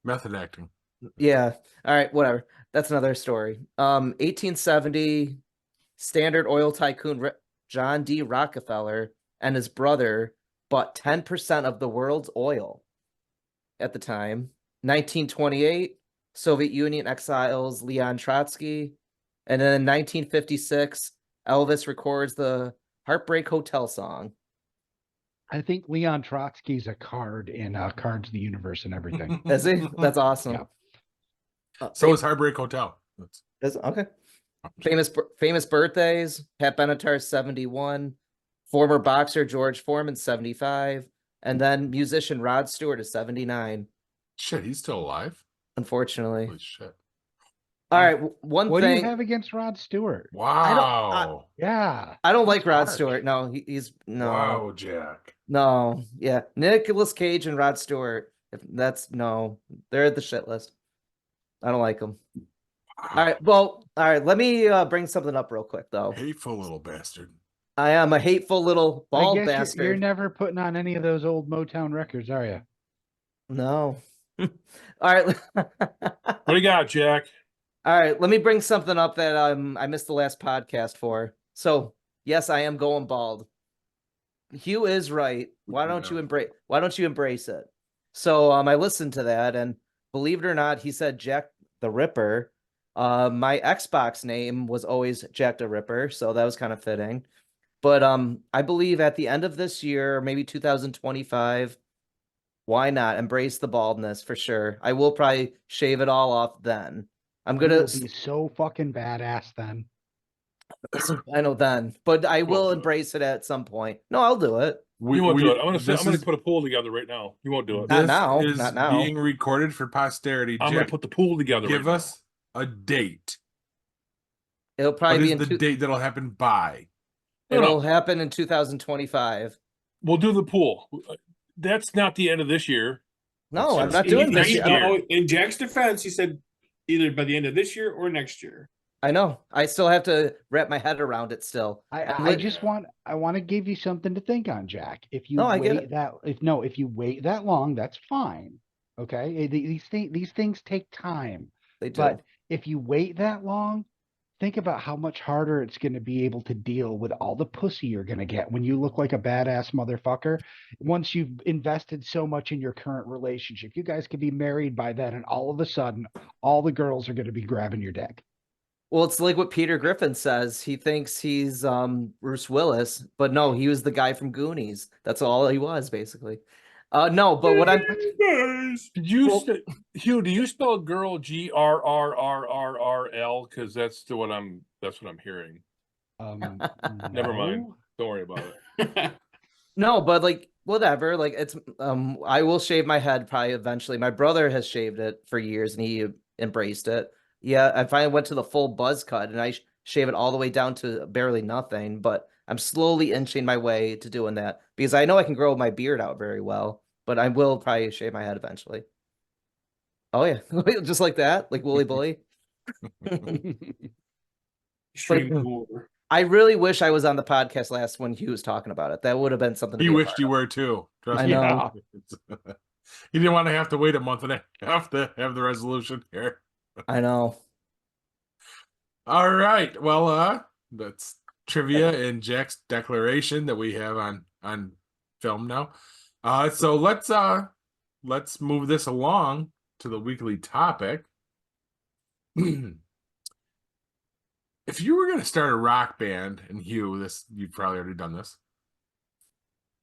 Method acting. Yeah. All right, whatever. That's another story. 1870, Standard Oil tycoon John D. Rockefeller and his brother bought 10% of the world's oil at the time. 1928, Soviet Union exiles Leon Trotsky. And then in 1956, Elvis records the Heartbreak Hotel song. I think Leon Trotsky's a card in Cards of the Universe and everything. Is he? That's awesome. Yeah. So is Heartbreak Hotel. Okay. Famous birthdays: Pat Benatar 71, former boxer George Foreman 75, and then musician Rod Stewart is 79. Shit, he's still alive. unfortunately. Holy shit! All right, one What do thing. you have against Rod Stewart? Wow! Yeah. I don't like Rod harsh. Stewart. No, he's no. Wow, Jack. No, yeah, Nicolas Cage and Rod Stewart. If that's no, they're at the shit list. I don't like them. All right, well, all right. Let me bring something up real quick, though. Hateful little bastard. I am a hateful little I bald guess bastard. you're never putting on any of those old Motown records, are you? No. All right. What do you got, Jack? All right. Let me bring something up that I missed the last podcast for. So yes, I am going bald. Hugh is right. Why don't you embrace it? So I listened to that, and believe it or not, he said Jack the Ripper. My Xbox name was always Jack the Ripper, so that was kind of fitting. But I believe at the end of this year, maybe 2025, why not embrace the baldness for sure? I will probably shave it all off then. I'm You gonna. will be so fucking badass then. I know then, but I will embrace it at some point. No, I'll do it. You won't do it. I'm gonna this is- put a pool together right now. You won't do it. Not This now, is not now. being recorded for posterity. I'm gonna Jack, put the pool together. give right us a date. It'll What probably is be in. the date that'll happen by? now. It'll happen in 2025. We'll do the pool. That's not the end of this year. No, I'm That's not just- doing he- this. he- Yet. he- In Jack's defense, he said either by the end of this year or next year. I know. I still have to wrap my head around it still. I just want to give you something to think on, Jack. If you No, I get wait it. if you wait that long, that's fine. Okay, these things take time. They do. But if you wait that long, think about how much harder it's going to be able to deal with all the pussy you're going to get when you look like a badass motherfucker. Once you've invested so much in your current relationship, you guys could be married by then, and all of a sudden, all the girls are going to be grabbing your dick. Well, it's like what Peter Griffin says. He thinks he's Bruce Willis, but no, he was the guy from Goonies. That's all he was, basically. No, but what I'm Did you, Well- Hugh? Do you spell girl GRRRRRL? Because that's what I'm hearing. Never mind. No. Don't worry about it. no, but like whatever. Like it's I will shave my head probably eventually. My brother has shaved it for years and he embraced it. Yeah, I finally went to the full buzz cut and I shave it all the way down to barely nothing, but I'm slowly inching my way to doing that because I know I can grow my beard out very well, but I will probably shave my head eventually. Oh yeah, just like that, like Wooly Bully. Extreme over. I really wish I was on the podcast last when Hugh was talking about it. That would have been something. To He be a wished part you of. were too. Trust I me. know. He didn't want to have to wait a month and a half to have the resolution here. I know. All right. Well, that's trivia and Jack's declaration that we have on film now. So let's move this along to the weekly topic. If you were going to start a rock band, and Hugh, you've probably already done this,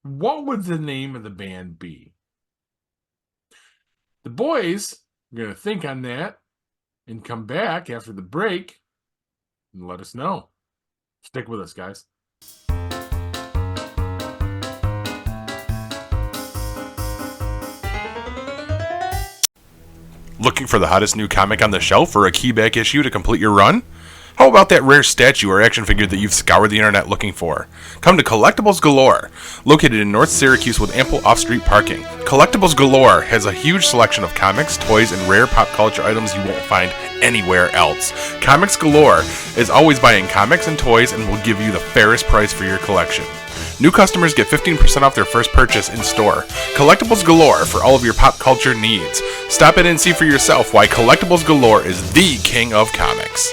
what would the name of the band be? The boys are going to think on that and come back after the break and let us know. Stick with us, guys. Looking for the hottest new comic on the shelf or a keyback issue to complete your run? How about that rare statue or action figure that you've scoured the internet looking for? Come to Collectibles Galore. Located in North Syracuse with ample off-street parking, Collectibles Galore has a huge selection of comics, toys, and rare pop culture items you won't find anywhere else. Comics Galore is always buying comics and toys and will give you the fairest price for your collection. New customers get 15% off their first purchase in store. Collectibles Galore for all of your pop culture needs. Stop in and see for yourself why Collectibles Galore is the king of comics.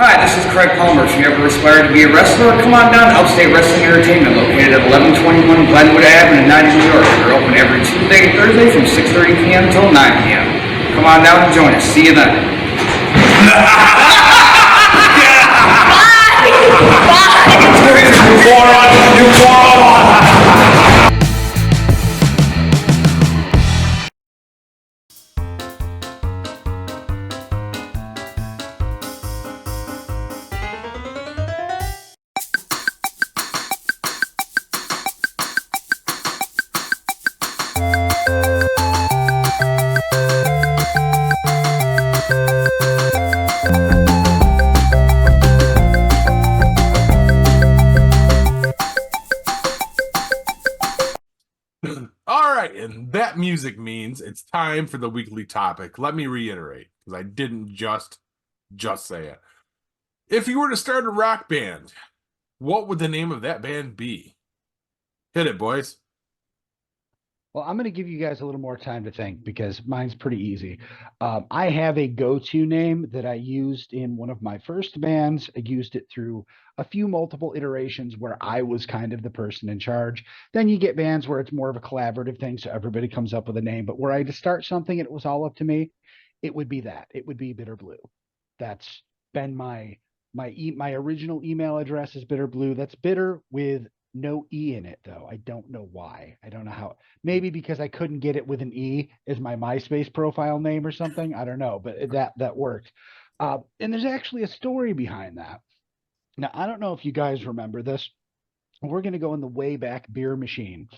Hi, this is Craig Palmer. If you ever aspire to be a wrestler, come on down to Upstate Wrestling Entertainment, located at 1121 Glenwood Avenue in United, New York. We're open every Tuesday and Thursday from 6:30 p.m. till 9 p.m. Come on down and join us. See you then. All right, and that music means it's time for the weekly topic. Let me reiterate, because I didn't just say it. If you were to start a rock band, what would the name of that band be? Hit it, boys. Well, I'm going to give you guys a little more time to think because mine's pretty easy. I have a go-to name that I used in one of my first bands. I used it through a few multiple iterations where I was kind of the person in charge. Then you get bands where it's more of a collaborative thing, so everybody comes up with a name. But were I to start something and it was all up to me, it would be that. It would be Bitter Blue. That's been my original email address is Bitter Blue. That's bitter with no E in it, though. I don't know why. I don't know how. Maybe because I couldn't get it with an E as my MySpace profile name or something. I don't know, but that worked. And there's actually a story behind that. Now, I don't know if you guys remember this. We're going to go in the way back beer machine.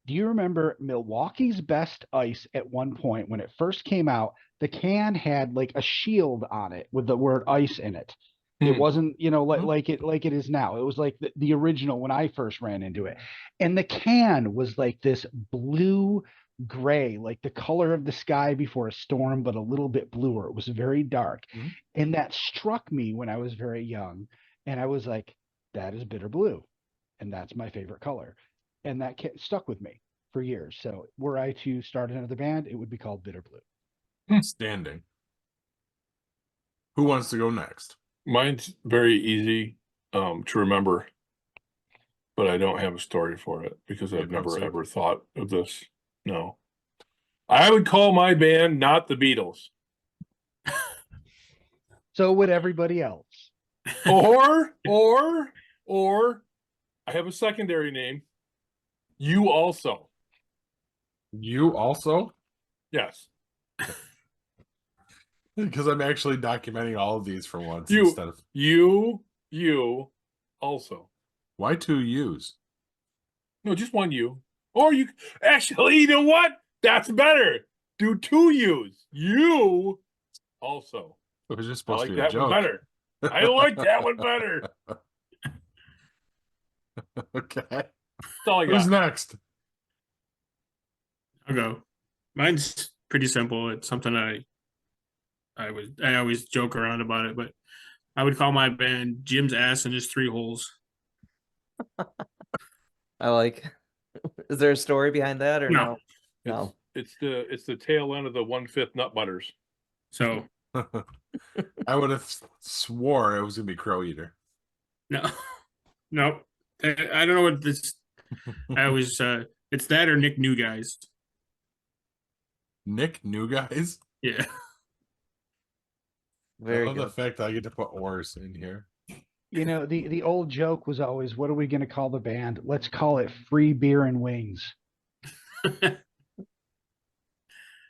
Do you remember Milwaukee's Best Ice at one point when it first came out? The can had like a shield on it with the word ice in it. It wasn't, like it is now. It was like the original when I first ran into it. And the can was like this blue gray, like the color of the sky before a storm, but a little bit bluer. It was very dark. Mm-hmm. And that struck me when I was very young. And I was like, that is bitter blue. And that's my favorite color. And that stuck with me for years. So were I to start another band, it would be called Bitter Blue. Standing. Who wants to go next? Mine's very easy to remember, but I don't have a story for it because I've never ever thought of this. No. I would call my band not the Beatles. So would everybody else. Or I have a secondary name. You also. You also? Yes. Because I'm actually documenting all of these for once You instead of you also. why 2 U's? No, just 1 U. Or you actually, you know what? That's better. Do 2 U's. You also. It was just I supposed like to be a that joke. one better. I like that one better. Okay. That's all I Who's got. next? I'll go. Mine's pretty simple. It's something I always joke around about it, but I would call my band Jim's Ass and His 3 Holes. I like. Is there a story behind that or No. no? It's the tail end of the 1/5 nut butters. So I would have swore it was gonna be Crow Eater. no, nope. I don't know what this. I always it's that or Nick New Guys. Nick New Guys. Yeah. Very I love good. the fact that I get to put oars in here. The old joke was always, what are we going to call the band? Let's call it Free Beer and Wings.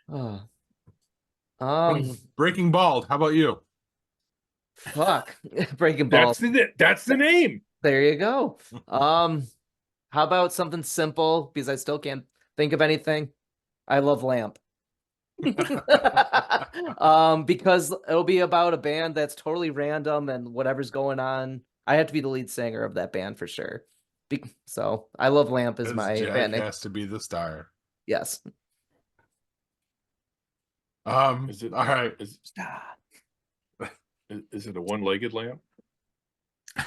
Oh. Breaking Bald. How about you? Fuck. Breaking balls. That's the name. There you go. How about something simple because I still can't think of anything. I love Lamp. Because it'll be about a band that's totally random and whatever's going on. I have to be the lead singer of that band for sure. So I love Lamp as my Jack band name. has to be the star. Yes. Is it all right? Is it a one-legged lamp?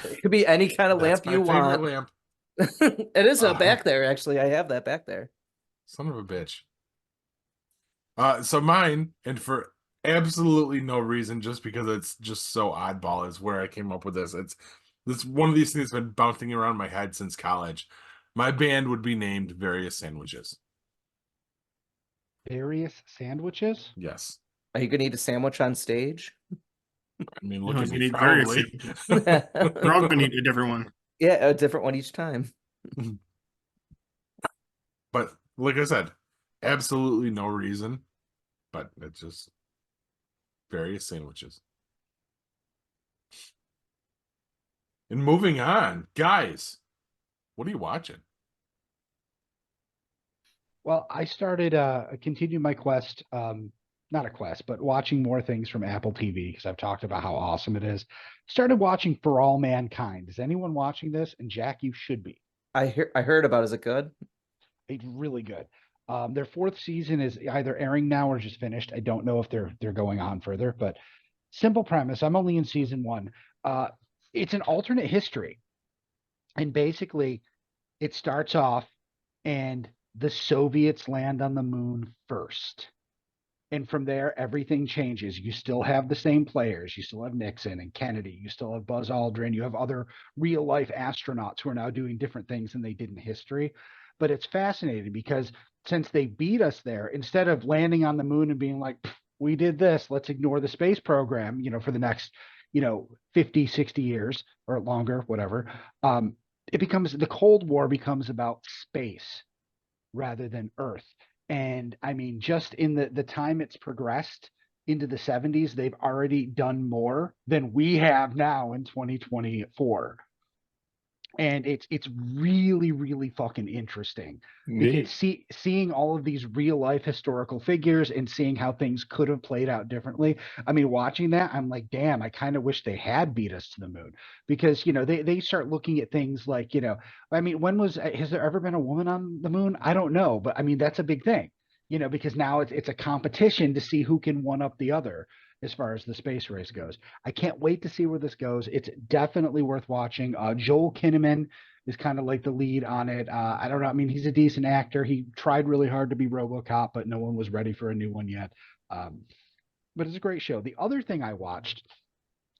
It could be any kind of That's lamp you my favorite want. lamp. It is back there, actually. I have that back there. Son of a bitch. So mine, and for absolutely no reason, just because it's just so oddball, is where I came up with this. It's one of these things that's been bouncing around my head since college. My band would be named Various Sandwiches. Various Sandwiches? Yes. Are you gonna eat a sandwich on stage? I mean, You look know, at he's me, gonna eat very probably. We're all gonna eat a different one. Yeah, a different one each time. But like I said, absolutely no reason. But it's just various sandwiches. And moving on, guys, what are you watching? Well, I continued my quest, not a quest, but watching more things from Apple TV because I've talked about how awesome it is. Started watching For All Mankind. Is anyone watching this? And Jack, you should be. I heard about. Is it good? It's really good. Their fourth season is either airing now or just finished. I don't know if they're going on further, but simple premise. I'm only in season one. Uh, it's an alternate history, and basically, it starts off, and the Soviets land on the moon first. And from there, everything changes. You still have the same players. You still have Nixon and Kennedy. You still have Buzz Aldrin. You have other real life astronauts who are now doing different things than they did in history. But it's fascinating because since they beat us there, instead of landing on the moon and being like, we did this, let's ignore the space program, for the next, 50, 60 years or longer, whatever. The Cold War becomes about space rather than Earth. And I mean, just in the time it's progressed into the 70s, they've already done more than we have now in 2024. And it's really, really fucking interesting because seeing all of these real life historical figures and seeing how things could have played out differently. I mean, watching that, I'm like, damn, I kind of wish they had beat us to the moon because, they start looking at things like, I mean, has there ever been a woman on the moon? I don't know, but I mean, that's a big thing, because now it's a competition to see who can one up the other as far as the space race goes. I can't wait to see where this goes. It's definitely worth watching. Joel Kinnaman is kind of like the lead on it. I don't know. I mean, he's a decent actor. He tried really hard to be RoboCop, but no one was ready for a new one yet. But it's a great show. The other thing I watched,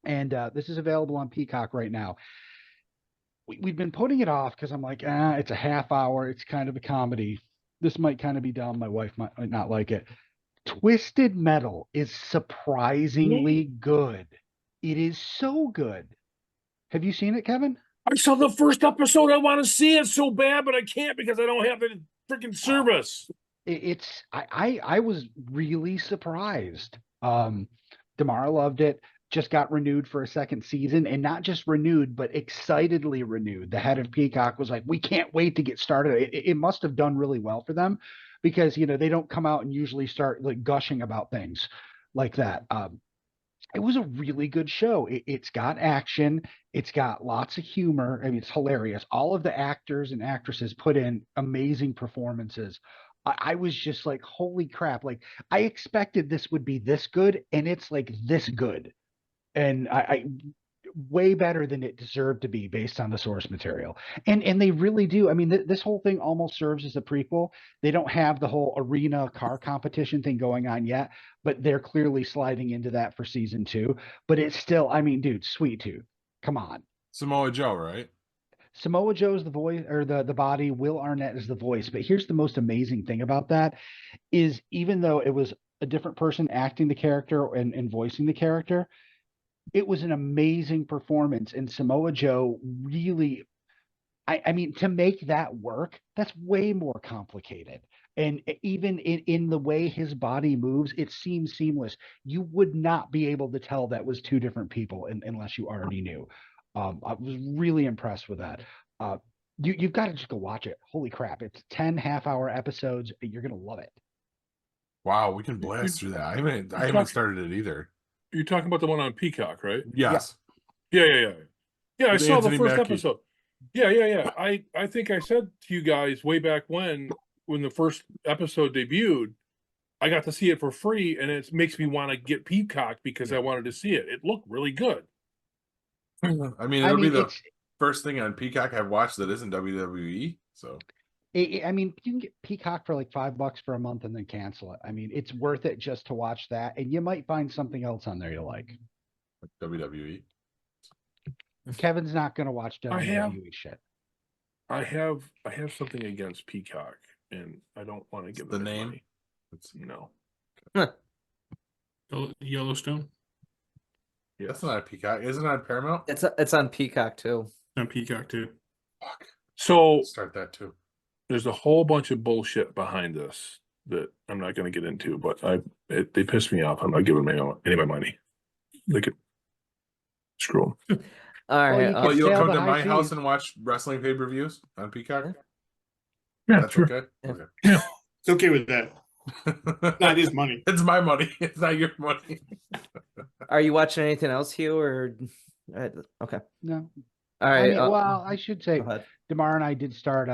and this is available on Peacock right now. We've been putting it off because I'm like, it's a half hour. It's kind of a comedy. This might kind of be dumb. My wife might not like it. Twisted Metal is surprisingly good. It is so good. Have you seen it, Kevin? I saw the first episode. I want to see it so bad, but I can't because I don't have the freaking service. I was really surprised. Damara loved it. Just got renewed for a second season, and not just renewed, but excitedly renewed. The head of Peacock was like, "We can't wait to get started." It must have done really well for them because they don't come out and usually start like gushing about things like that. It was a really good show. It's got action. It's got lots of humor. I mean, it's hilarious. All of the actors and actresses put in amazing performances. I was just like, holy crap. Like, I expected this would be this good, and it's like this good. And I way better than it deserved to be based on the source material. And they really do. I mean, this whole thing almost serves as a prequel. They don't have the whole arena car competition thing going on yet, but they're clearly sliding into that for season 2. But it's still, I mean, dude, Sweet Tooth, come on. Samoa Joe, right? Samoa Joe's the voice or the body. Will Arnett is the voice. But here's the most amazing thing about that is even though it was a different person acting the character and voicing the character, it was an amazing performance. And Samoa Joe really, I mean, to make that work, that's way more complicated. And even in the way his body moves, it seems seamless. You would not be able to tell that was two different people unless you already knew. I was really impressed with that. You've got to just go watch it. Holy crap. It's 10 half-hour episodes. You're going to love it. Wow, we can blast through that. I haven't started it either. You're talking about the one on Peacock, right? Yes. Yeah. Yeah, I With saw Anthony the first Mackie. episode. Yeah. I think I said to you guys way back when the first episode debuted, I got to see it for free, and it makes me want to get Peacock because I wanted to see it. It looked really good. I mean, it'll be the first thing on Peacock I've watched that isn't WWE. So, I mean, you can get Peacock for like $5 for a month and then cancel it. I mean, it's worth it just to watch that, and you might find something else on there you like. WWE. Kevin's not going to watch WWE shit. I have something against Peacock, and I don't want to give the it name. money. No. Yellowstone. Yeah, that's not a Peacock. Isn't it on Paramount? It's on Peacock too. On Peacock too. Fuck. So Start that too. there's a whole bunch of bullshit behind this that I'm not going to get into, but they pissed me off. I'm not giving any of my money. They could screw them. All Well, right. you Oh, can you'll sail come the to high my house seas. and watch wrestling pay-per-views on Peacock? Yeah, That's sure. okay? Yeah. Okay. It's okay with that. Not his money. It's my money. It's not your money. Are you watching anything else, Hugh? Or okay. No. All I right. mean, well, I should say go ahead. Damar and I did start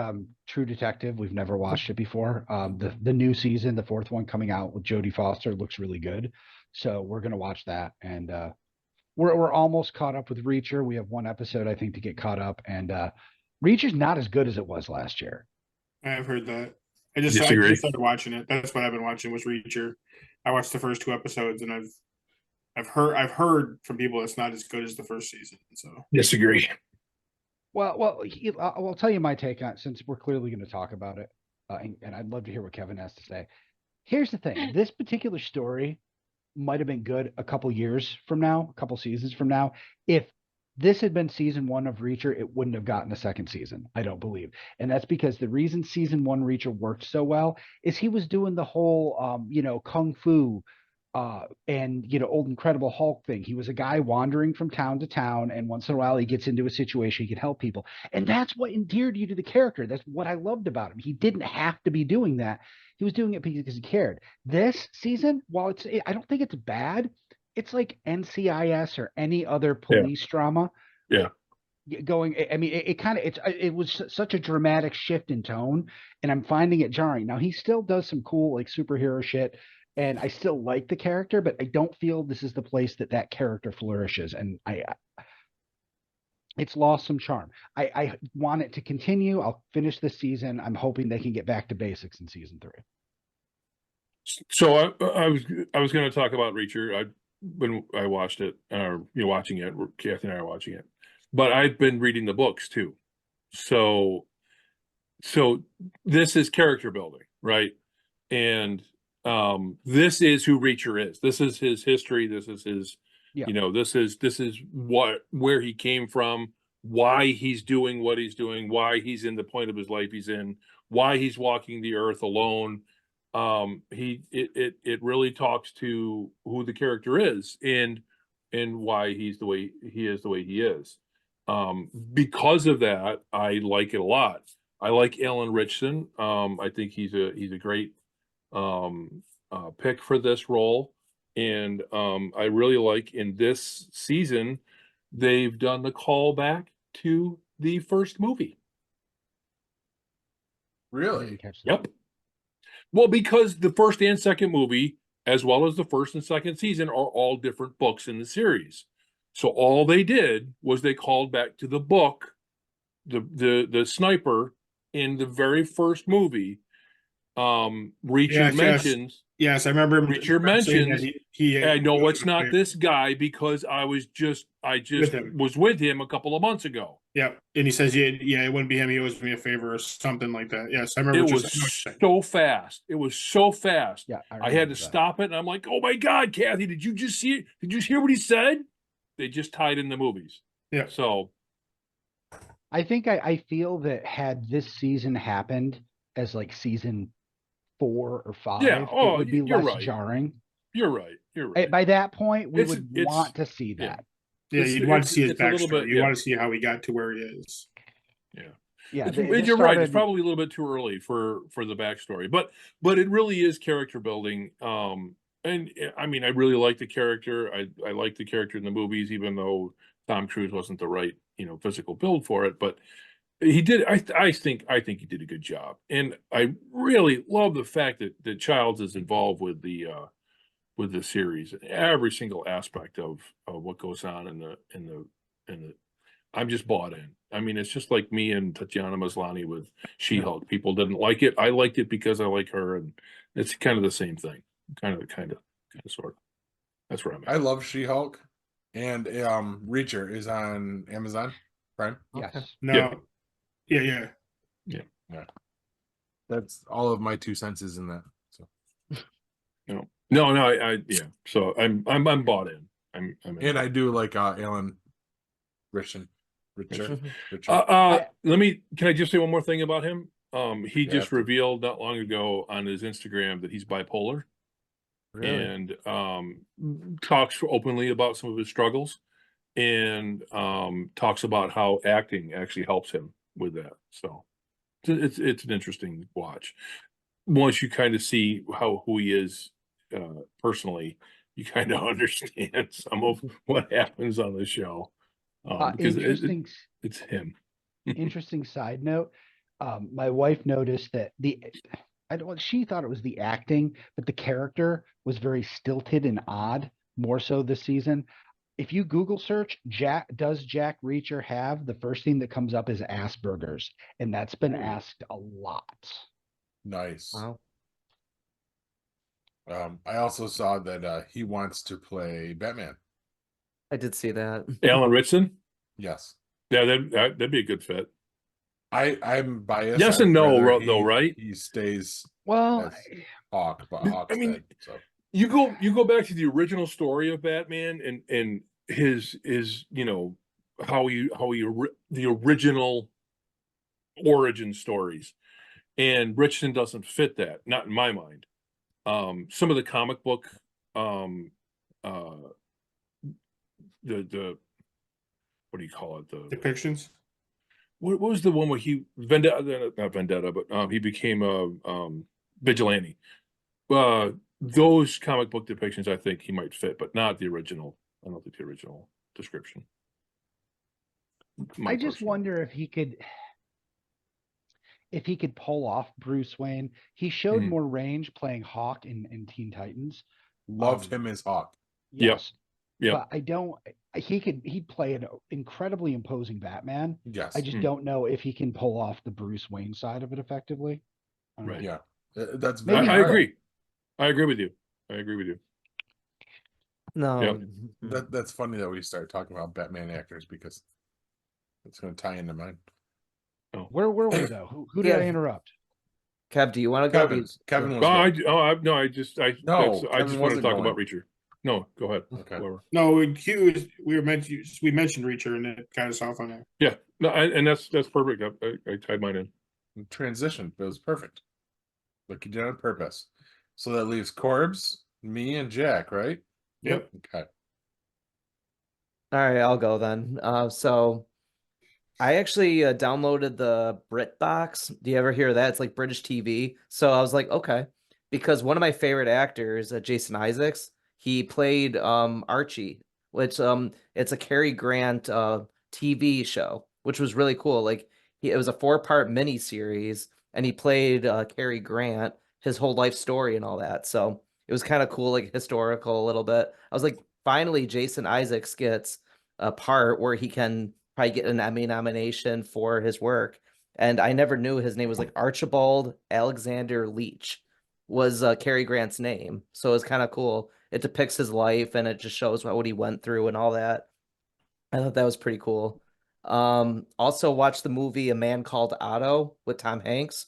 True Detective. We've never watched it before. The new season, the fourth one coming out with Jodie Foster, looks really good. So we're gonna watch that, and we're almost caught up with Reacher. We have one episode, I think, to get caught up, and Reacher's not as good as it was last year. I've heard that. I just Disagree. started watching it. That's what I've been watching was Reacher. I watched the first 2 episodes, and I've heard from people it's not as good as the first season. So Disagree. Well, I'll tell you my take on it since we're clearly going to talk about it, and I'd love to hear what Kevin has to say. Here's the thing: this particular story might have been good a couple years from now, a couple seasons from now. If this had been season 1 of Reacher, it wouldn't have gotten a second season, I don't believe. And that's because the reason season 1 Reacher worked so well is he was doing the whole, kung fu, and old Incredible Hulk thing. He was a guy wandering from town to town, and once in a while he gets into a situation he can help people, and that's what endeared you to the character. That's what I loved about him. He didn't have to be doing that. He was doing it because he cared. This season, while I don't think it's bad. It's like NCIS or any other police drama. Yeah. Going, I mean, it was such a dramatic shift in tone, and I'm finding it jarring. Now he still does some cool like superhero shit, and I still like the character, but I don't feel this is the place that character flourishes, and it's lost some charm. I want it to continue. I'll finish this season. I'm hoping they can get back to basics in season 3. So I was going to talk about Reacher. When I watched it, or watching it, Kathy and I are watching it, but I've been reading the books too. So this is character building, right? And this is who Reacher is. This is his history. This is his, this is where he came from, why he's doing what he's doing, why he's in the point of his life he's in, why he's walking the earth alone. It really talks to who the character is and why he's the way he is. Because of that, I like it a lot. I like Alan Ritchson. I think he's a great pick for this role, and I really like in this season they've done the callback to the first movie. Really? Yep. Well, because the first and second movie, as well as the first and second season, are all different books in the series. So all they did was they called back to the book, the sniper in the very first movie. Reacher mentions. Yes, I remember. Reacher mentions. I know it's not this. this guy because I just was with him a couple of months ago. Yeah, and he says, yeah, it wouldn't be him. He owes me a favor or something like that. Yes, I remember. It was so fast. It was so fast. Yeah, I had to stop it, and I'm like, "Oh my God, Kathy, did you just see it? Did you hear what he said?" They just tied in the movies. Yeah. So, I think I feel that had this season happened as like season 4 or 5, yeah. Oh, it would be you're less right. jarring. You're right. You're right. By that point, we It's- would it's- want to see that. Yeah, you'd want to see his it's a little backstory. bit- You yeah. want to see how he got to where he is. Yeah, You're right. It's probably a little bit too early for the backstory, but it really is character building. And I mean, I really like the character. I like the character in the movies, even though Tom Cruise wasn't the right physical build for it. But he did. I think he did a good job, and I really love the fact that Childs is involved with the series, every single aspect of what goes on in the. I'm just bought in. I mean, it's just like me and Tatiana Maslany with She-Hulk. People didn't like it. I liked it because I like her, and it's kind of the same thing. Kind of, sort of. That's where I'm at. I love She-Hulk, and Reacher is on Amazon Prime. Yes. No. Yeah. That's all of my 2 cents is in that. So No, yeah. So I'm bought in. I'm in. And I do like Alan Richard. Can Richard. I just say one more thing about him? He You just have to. revealed not long ago on his Instagram that he's bipolar. Really? And talks openly about some of his struggles, and talks about how acting actually helps him with that. So it's an interesting watch. Once you kind of see who he is personally, you kind of understand some of what happens on the show, because it's him. Interesting side note. My wife noticed that she thought it was the acting, but the character was very stilted and odd, more so this season. If you Google search Jack Reacher have, the first thing that comes up is Asperger's, and that's been asked a lot. Nice. Wow. I also saw that he wants to play Batman. I did see that. Alan Ritson? Yes. Yeah, that'd be a good fit. I'm biased. Yes and no, rather though, right? He stays Well, as Hawk, but Hawk's dead. So You go back to the original story of Batman and his how the original origin stories, and Richardson doesn't fit that, not in my mind. Some of the comic book the what do you call it, the Depictions. what was the one where he not vendetta, but he became a vigilante. Those comic book depictions, I think he might fit, but not the original. I don't think the original description. I just wonder if he could pull off Bruce Wayne. He showed more range playing Hawk in Teen Titans. loved him as Hawk. Yes. Yep. But I don't. He'd play an incredibly imposing Batman. Yes. I just don't know if he can pull off the Bruce Wayne side of it effectively. I don't know. Right. Yeah. That's Maybe I very agree. I agree with you. No. Yep. That's funny that we started talking about Batman actors because it's going to tie into mine. Where were we though? Who did I interrupt? Kev, do you want to go? Kevin was I good. just Kevin want to wasn't talk going. about Reacher. No, go ahead. Okay. Whoever. No, Hugh. We mentioned Reacher, and it got us off on that. Yeah. No, and that's perfect. I tied mine in. Transition. It was perfect. Like you did on purpose. So that leaves Corbs, me, and Jack, right? Yep. Okay. All right, I'll go then. So I actually downloaded the BritBox. Do you ever hear that? It's like British TV. So I was like, okay, because one of my favorite actors, Jason Isaacs, he played Archie, which it's a Cary Grant TV show, which was really cool. Like it was a 4-part mini series, and he played Cary Grant, his whole life story and all that. So it was kind of cool, like historical a little bit. I was like, finally, Jason Isaacs gets a part where he can probably get an Emmy nomination for his work. And I never knew his name was like Archibald Alexander Leach was Cary Grant's name. So it was kind of cool. It depicts his life and it just shows what he went through and all that. I thought that was pretty cool. Also watched the movie A Man Called Otto with Tom Hanks.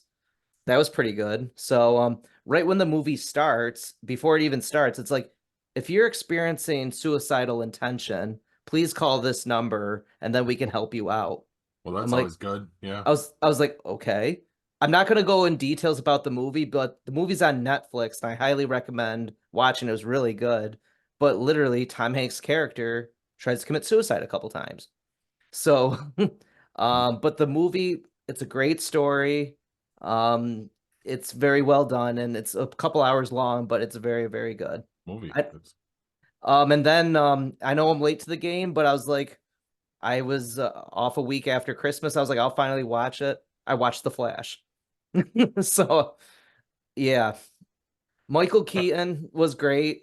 That was pretty good. So right when the movie starts, before it even starts, it's like, if you're experiencing suicidal intention, please call this number and then we can help you out. Well, that's I'm always good. Yeah. I was like, okay. I'm not going to go in details about the movie, but the movie's on Netflix and I highly recommend watching. It was really good. But literally, Tom Hanks' character tries to commit suicide a couple times. So, but the movie, it's a great story. It's very well done and it's a couple hours long, but it's very, very good. Movie. And then I know I'm late to the game, but I was like, I was off a week after Christmas. I was like, I'll finally watch it. I watched The Flash. So, yeah. Michael Keaton was great.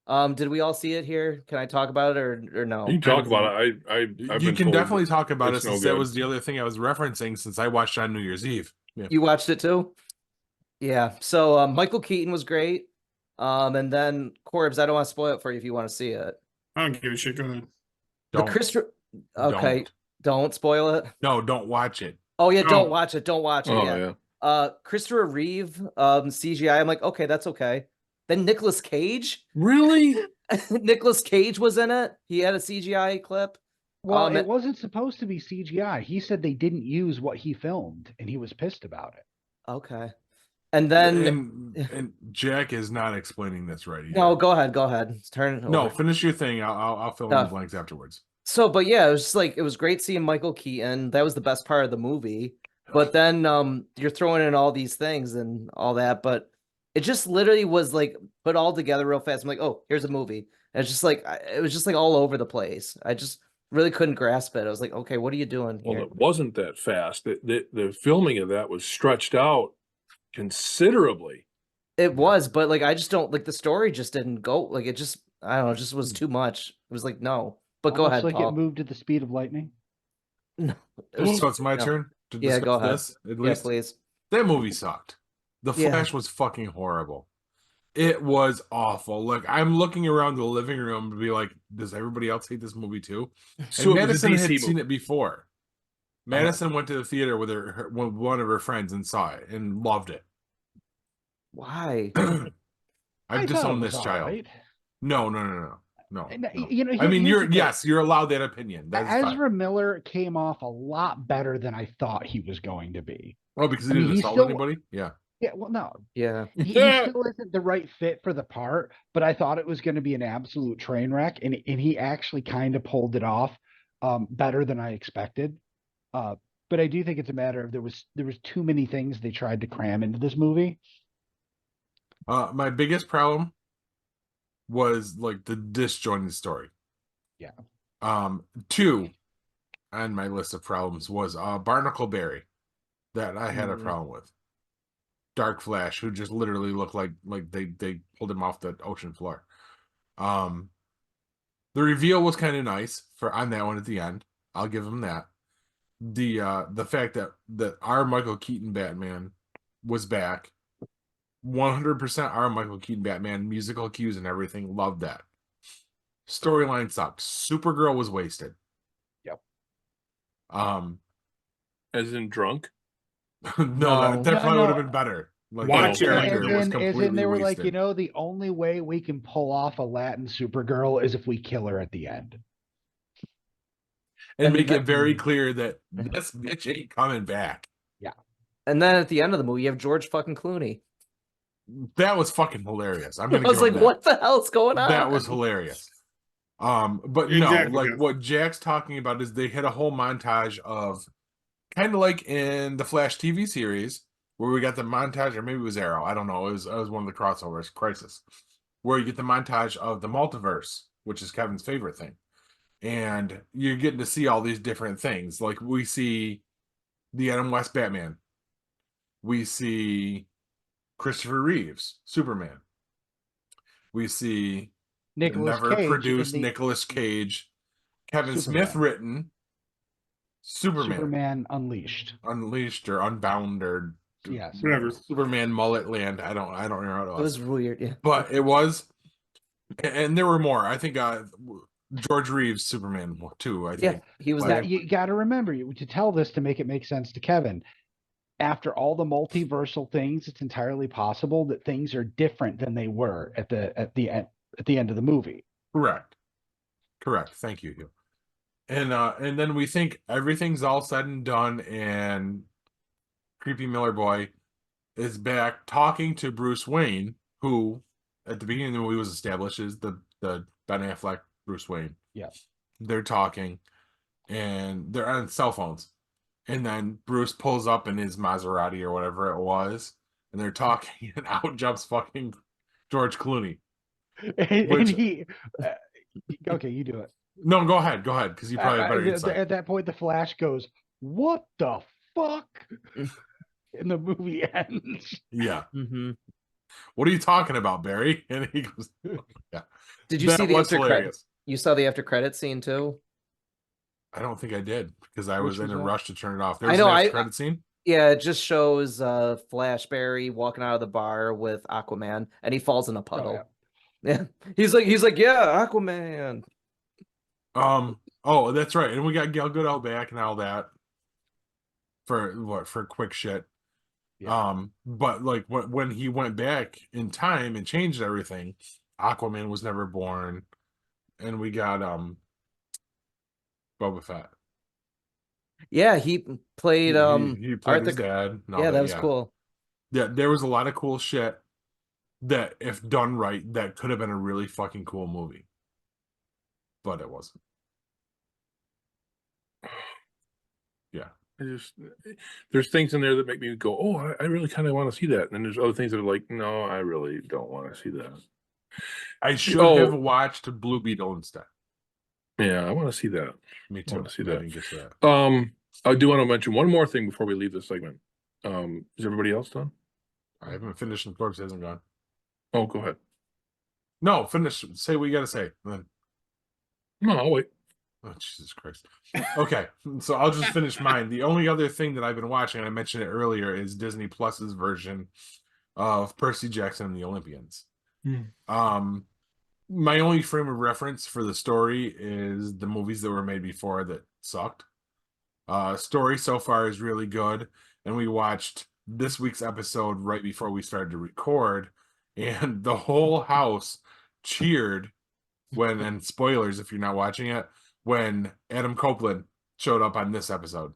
Did we all see it here? Can I talk about it or no? You can talk about it. I've You been can told definitely talk about it it's no since that good. was the other thing I was referencing since I watched on New Year's Eve. Yeah. You watched it too? Yeah. So Michael Keaton was great. And then Corbs, I don't want to spoil it for you if you want to see it. I don't give a shit. Go ahead. Okay, don't spoil it. No, don't watch it. Oh yeah, No. don't watch it. Don't watch it. Oh Yeah. yeah. Christopher Reeve, CGI. I'm like, okay, that's okay. Then Nicolas Cage. Really? Nicolas Cage was in it. He had a CGI clip. Well, it it- wasn't supposed to be CGI. He said they didn't use what he filmed, and he was pissed about it. Okay. And then And Jack is not explaining this right either. no, go ahead. Turn it No, over. finish your thing. I'll fill in the blanks afterwards. So, but yeah, it was just like it was great seeing Michael Keaton. That was the best part of the movie. But then you're throwing in all these things and all that, but it just literally was like put all together real fast. I'm like, oh, here's a movie. And it's just like it was just like all over the place. I just really couldn't grasp it. I was like, okay, what are you doing Well, here? it wasn't that fast. The filming of that was stretched out considerably. It was, but like I just don't like the story just didn't go like it just I don't know, it just was too much. It was like no. But go Almost ahead, like Paul. it moved at the speed of lightning. No, it was- So it's my no. turn to Yeah, discuss go ahead. this. At Yeah, least please. that movie sucked. The Yeah. Flash was fucking horrible. It was awful. Like I'm looking around the living room to be like, does everybody else hate this movie too? So And it was a Madison DC had movie. seen it before. Madison went to the theater with one of her friends and saw it and loved it. Why? I've I thought it disowned was this all child. right. No. And, No. you know, I mean, here's the thing. you're allowed that opinion. That's fine. Ezra Miller came off a lot better than I thought he was going to be. Oh, because he I mean, didn't he's assault still- anybody? Yeah. Yeah, well, no, Yeah. he still isn't the right fit for the part, but I thought it was going to be an absolute train wreck, and he actually kind of pulled it off better than I expected. But I do think it's a matter of there was too many things they tried to cram into this movie. My biggest problem was like the disjointed story. Yeah. 2 on my list of problems was Barnacle Berry that I had a problem with. Dark Flash, who just literally looked like they pulled him off the ocean floor. The reveal was kind of nice on that one at the end. I'll give him that. The fact that our Michael Keaton Batman was back, 100% our Michael Keaton Batman, musical cues and everything, loved that. Storyline sucked. Supergirl was wasted. Yep. As in drunk. No, that probably No. would have been better. Like Watch that it. character was As completely in they were like, wasted. the only way we can pull off a Latin Supergirl is if we kill her at the end. And make that- it very clear that this bitch ain't coming back. And then at the end of the movie, you have George fucking Clooney. That was fucking hilarious. I'm I gonna was give like, him that. what the hell's going on? That was hilarious. But Exactly, no, like Jeff. what Jack's talking about is they had a whole montage of kind of like in the Flash TV series where we got the montage, or maybe it was Arrow. I don't know. It was one of the crossovers, Crisis, where you get the montage of the multiverse, which is Kevin's favorite thing, and you're getting to see all these different things. Like we see the Adam West Batman, we see Christopher Reeves Superman, we see Nicolas never Cage produced in the Nicolas Cage, Kevin Superman. Smith written Superman Unleashed. Unleashed or Unbound or Yes. Whatever. Superman Mullet Land. I don't know how It it was weird, yeah. but it was, and there were more. I think George Reeves Superman too. I Yeah, think. he was But- Now, there. you got to remember to tell this to make it make sense to Kevin. After all the multiversal things, it's entirely possible that things are different than they were at the end of the movie. Correct. Thank you, Hugh. And then we think everything's all said and done, and Creepy Miller Boy is back talking to Bruce Wayne, who at the beginning of the movie was established is the Ben Affleck Bruce Wayne. Yeah. They're talking, and they're on cell phones. And then Bruce pulls up in his Maserati or whatever it was, and they're talking, and out jumps fucking George Clooney. And Which- he, okay, you do it. No, go ahead, because you probably have better insight. At that point, the Flash goes, "What the fuck?" And the movie ends. Yeah. Mm-hmm. What are you talking about, Barry? And he goes, yeah. Did you That see the was after credit? hilarious. You saw the after credit scene too? I don't think I did because I Which was in was a that? rush to turn it off. I There's know, an I- credit scene. Yeah, it just shows Flash Barry walking out of the bar with Aquaman, and he falls in a puddle. Yeah, he's like, yeah, Aquaman. Oh, that's right. And we got Gal Gadot back and all that for quick shit. Yeah. But like when he went back in time and changed everything, Aquaman was never born, and we got Boba Fett. Yeah, he played He played Arthur. his dad. And all Yeah, that that, was yeah. cool. Yeah, there was a lot of cool shit that, if done right, that could have been a really fucking cool movie, but it wasn't. Yeah. There's things in there that make me go, oh, I really kind of want to see that. And then there's other things that are like, no, I really don't want to see that. I should Oh. have watched Blue Beetle instead. Yeah, I want to see that. Me I too. want to see but I that. didn't get to that. I do want to mention one more thing before we leave this segment. Is everybody else done? I haven't finished and Corbs hasn't gone. Oh, go ahead. No, finish. Say what you got to say. Then. No, I'll wait. Oh, Jesus Christ. Okay, so I'll just finish mine. The only other thing that I've been watching, I mentioned it earlier, is Disney Plus's version of Percy Jackson and the Olympians. My only frame of reference for the story is the movies that were made before that sucked. Story so far is really good, and we watched this week's episode right before we started to record, and the whole house cheered when, and spoilers if you're not watching it, when Adam Copeland showed up on this episode.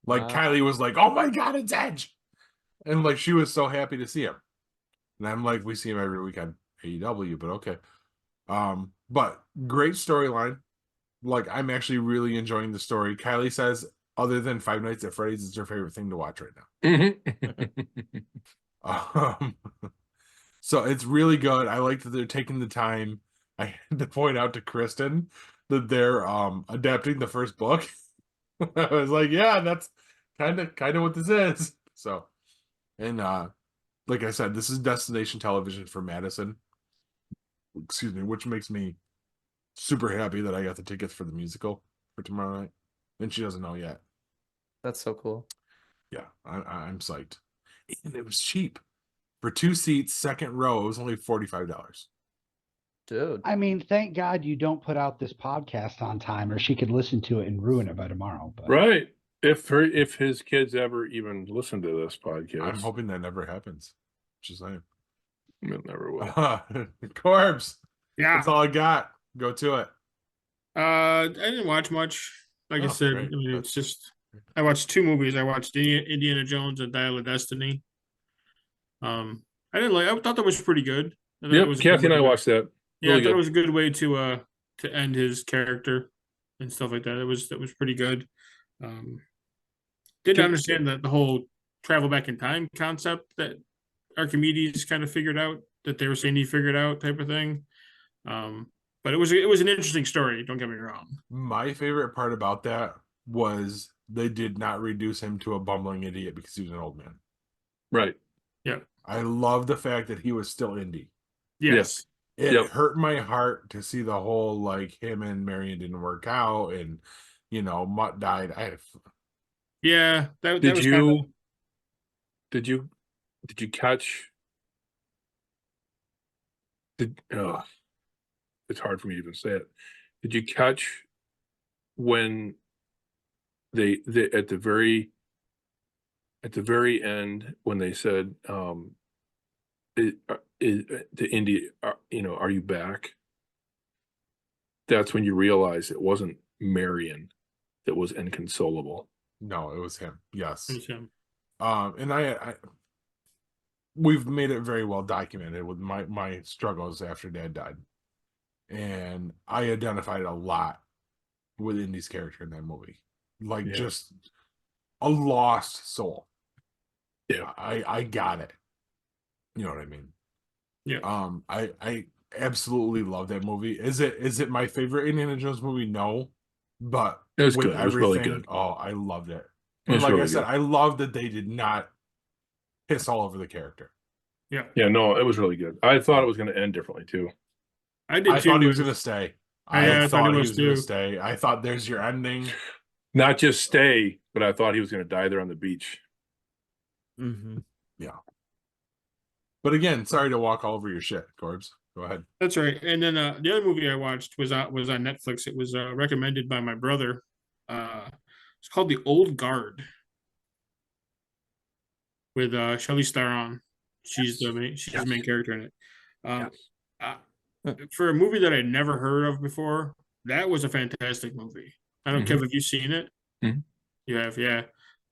Like, Kylie was like, oh my god, it's Edge! And like, she was so happy to see him. And I'm like, we see him every weekend. AEW, but okay. But great storyline. Like, I'm actually really enjoying the story. Kylie says, other than Five Nights at Freddy's, it's her favorite thing to watch right now. So it's really good. I like that they're taking the time. I had to point out to Kristen that they're adapting the first book. I was like, yeah, that's kind of what this is. So, and like I said, this is destination television for Madison. Excuse me, which makes me super happy that I got the tickets for the musical for tomorrow night. And she doesn't know yet. That's so cool. Yeah, I'm psyched. And it was cheap. For 2 seats, second row, it was only $45. Dude. I mean, thank God you don't put out this podcast on time, or she could listen to it and ruin it by tomorrow. But... Right. If his kids ever even listen to this podcast. I'm hoping that never happens. Just saying. It never will. Corbs. Yeah. That's all I got. Go to it. I didn't watch much. Like I said, great. I mean, it's just I watched 2 movies. I watched Indiana Jones and Dial of Destiny. I didn't like. I thought that was pretty good. Yep, Kathy and I watched that. Yeah, I thought it was a good way to end his character and stuff like that. That was pretty good. Didn't understand the whole travel back in time concept that Archimedes kind of figured out, that they were saying he figured out, type of thing. But it was an interesting story. Don't get me wrong. My favorite part about that was they did not reduce him to a bumbling idiot because he was an old man. Right. Yeah. I love the fact that he was still indie. Yes. It hurt my heart to see the whole, like, him and Marion didn't work out, and Mutt died. Yeah. That Did was you catch? It's hard for me to even say it. Did you catch when they at the very end when they said to Indy, are you back? That's when you realize it wasn't Marion that was inconsolable. No, it was him. Yes. It was him. And I we've made it very well documented with my struggles after Dad died. And I identified a lot with Indy's character in that movie. Like, just a lost soul. Yeah. I got it. You know what I mean? Yeah. I absolutely love that movie. Is it my favorite Indiana Jones movie? No. But it was with good. It was really everything, good. oh, I loved it. And like I said, I love that they did not piss all over the character. Yeah. Yeah, no, it was really good. I thought it was going to end differently too. I did too. I thought he was going to stay. I thought he was going to stay. I thought there's your ending. Not just stay, but I thought he was going to die there on the beach. Mm-hmm. Yeah. But again, sorry to walk all over your shit, Corbs. Go ahead. That's right. And then the other movie I watched was on Netflix. It was recommended by my brother. It's called The Old Guard with Charlize Theron. She's the main character in it. For a movie that I'd never heard of before, that was a fantastic movie. I don't know, Kev, have you seen it? Mhm. You have, yeah.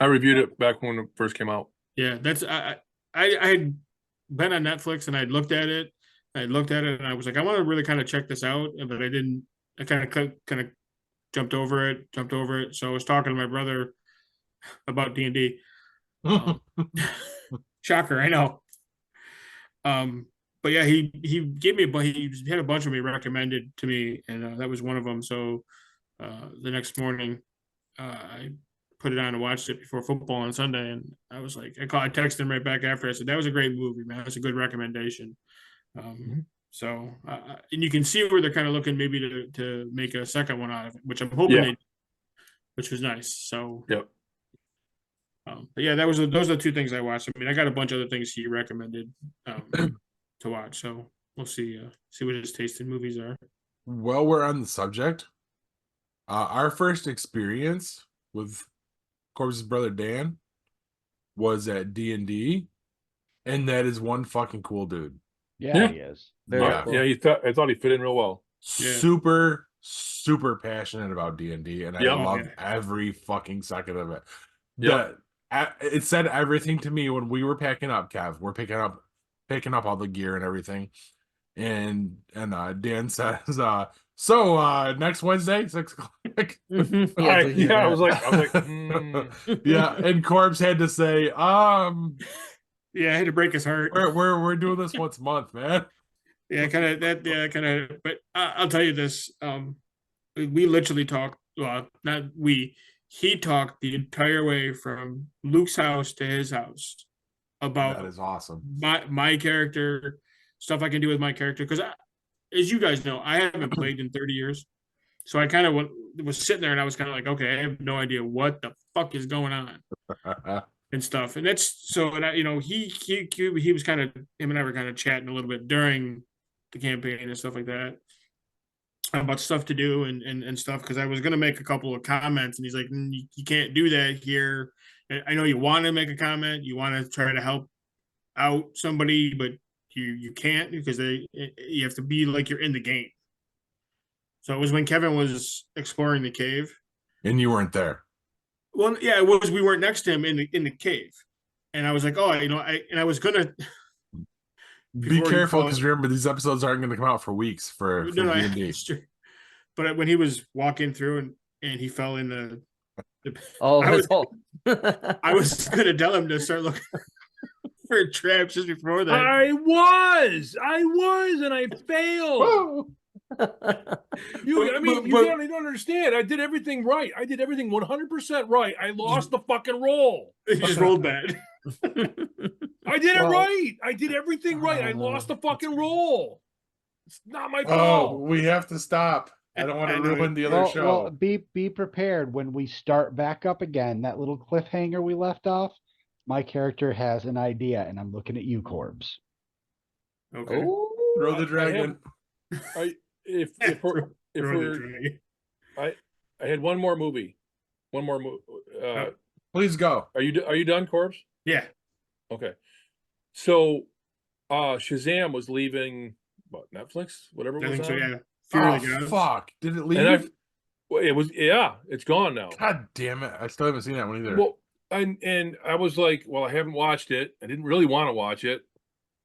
I reviewed it back when it first came out. Yeah, that's I had been on Netflix and I'd looked at it. I looked at it and I was like, I want to really kind of check this out, but I didn't. I kind of jumped over it. So I was talking to my brother about D&D. Shocker, I know. But yeah, he gave me he had a bunch of me recommended to me, and that was one of them. So the next morning, I put it on and watched it before football on Sunday, and I was like, I texted him right back after. I said, that was a great movie, man. That's a good recommendation. So and you can see where they're kind of looking maybe to make a second one out of it, which I'm hoping they, which was nice. So Yep. But yeah, those are the two things I watched. I mean, I got a bunch of other things he recommended to watch. So we'll see what his taste in movies are. While we're on the subject, our first experience with Corbs' brother Dan was at D&D, and that is one fucking cool dude. Yeah, he is. Yeah. Yeah, I thought he fit in real well. Yeah. Super passionate about D&D, and I Yeah. loved every fucking second of it. Yeah. It said everything to me when we were packing up, Kev. We're picking up all the gear and everything. And Dan says, so next Wednesday, 6 o'clock. I was like, Yeah, and Corbs had to say, yeah, I had to break his heart. We're doing this once a month, man. Yeah, but I'll tell you this. We literally talked, well, not we, he talked the entire way from Luke's house to his house about that is awesome. My character, stuff I can do with my character. Because as you guys know, I haven't played in 30 years. So I kind of was sitting there and I was kind of like, okay, I have no idea what the fuck is going on and stuff. And that's so, and he was kind of, him and I were kind of chatting a little bit during the campaign and stuff like that about stuff to do and stuff. Cause I was going to make a couple of comments and he's like, you can't do that here. And I know you want to make a comment. You want to try to help out somebody, but you can't because you have to be like you're in the game. So it was when Kevin was exploring the cave. And you weren't there. Well, yeah, it was. We weren't next to him in the cave. And I was like, oh, I was going to. Be careful, because remember, these episodes aren't going to come out for weeks for D&D. But when he was walking through and he fell in the I was going to tell him to start looking for traps just before that. I was, and I failed. You don't understand. I did everything right. I did everything 100% right. I lost the fucking roll. He just rolled bad. I did it right. I did everything right. I lost the fucking roll. It's not my fault. Oh, we have to stop. I don't want to ruin the other show. Well, be prepared when we start back up again. That little cliffhanger we left off. My character has an idea, and I'm looking at you, Corbs. Okay. Throw the dragon. I had one more movie. Please go. Are you done, Corbs? Yeah. Okay. So Shazam was leaving Netflix, whatever it was. I think so, yeah. Fuck. Did it leave? And it's gone now. God damn it. I still haven't seen that one either. Well, and I was like, well, I haven't watched it. I didn't really want to watch it.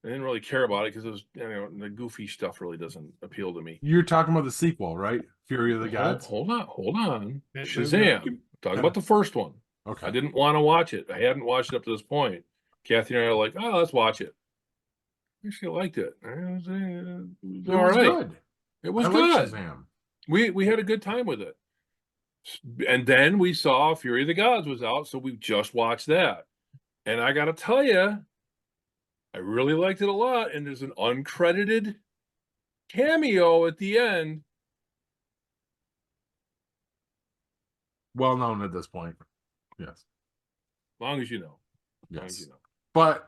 I didn't really care about it because it was, the goofy stuff really doesn't appeal to me. You're talking about the sequel, right? Fury of the Gods. Hold on. Shazam. Talking about the first one. Okay. I didn't want to watch it. I hadn't watched it up to this point. Kathy and I are like, oh, let's watch it. I actually liked it. It was all right. Good. It was I good. Like Shazam. We had a good time with it. And then we saw Fury of the Gods was out, so we just watched that. And I got to tell you, I really liked it a lot. And there's an uncredited cameo at the end. Well known at this point. Yes. As long as you know. Yes. But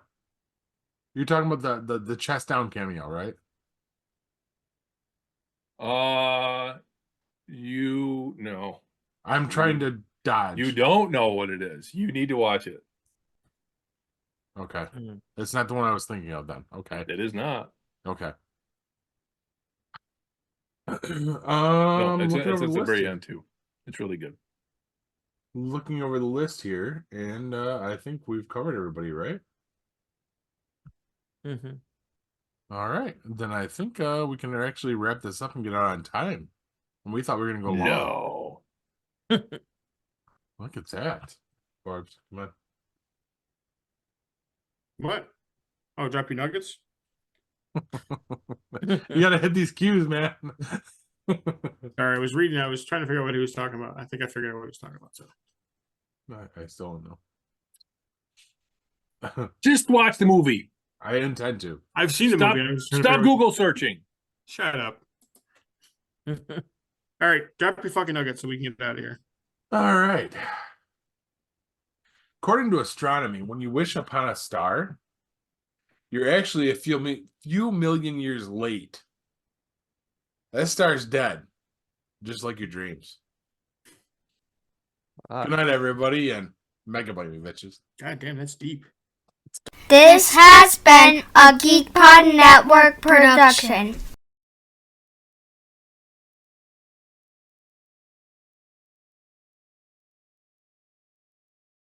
you're talking about the chest down cameo, right? You know. I'm trying to dodge. You don't know what it is. You need to watch it. Okay. It's not the one I was thinking of then. Okay. It is not. Okay. No, it's looking at over the the list very here. end too. It's really good. Looking over the list here, and I think we've covered everybody, right? Mm-hmm. All right, then I think we can actually wrap this up and get out on time. And we thought we were gonna go long. No. Look at that, Corbs. Come on. What? Oh, drop your nuggets? You gotta hit these cues, man. Sorry, I was reading. I was trying to figure out what he was talking about. I think I figured out what he was talking about. So I still don't know. Just watch the movie. I intend to. I've seen the Stop, movie. I was trying to stop figure out- Google searching. Shut up. All right, drop your fucking nuggets so we can get out of here. All right. According to astronomy, when you wish upon a star, you're actually a few million years late. That star's dead, just like your dreams. Good night, everybody, and mega bite me, bitches. God damn, that's deep. This has been a GeekPod Network production.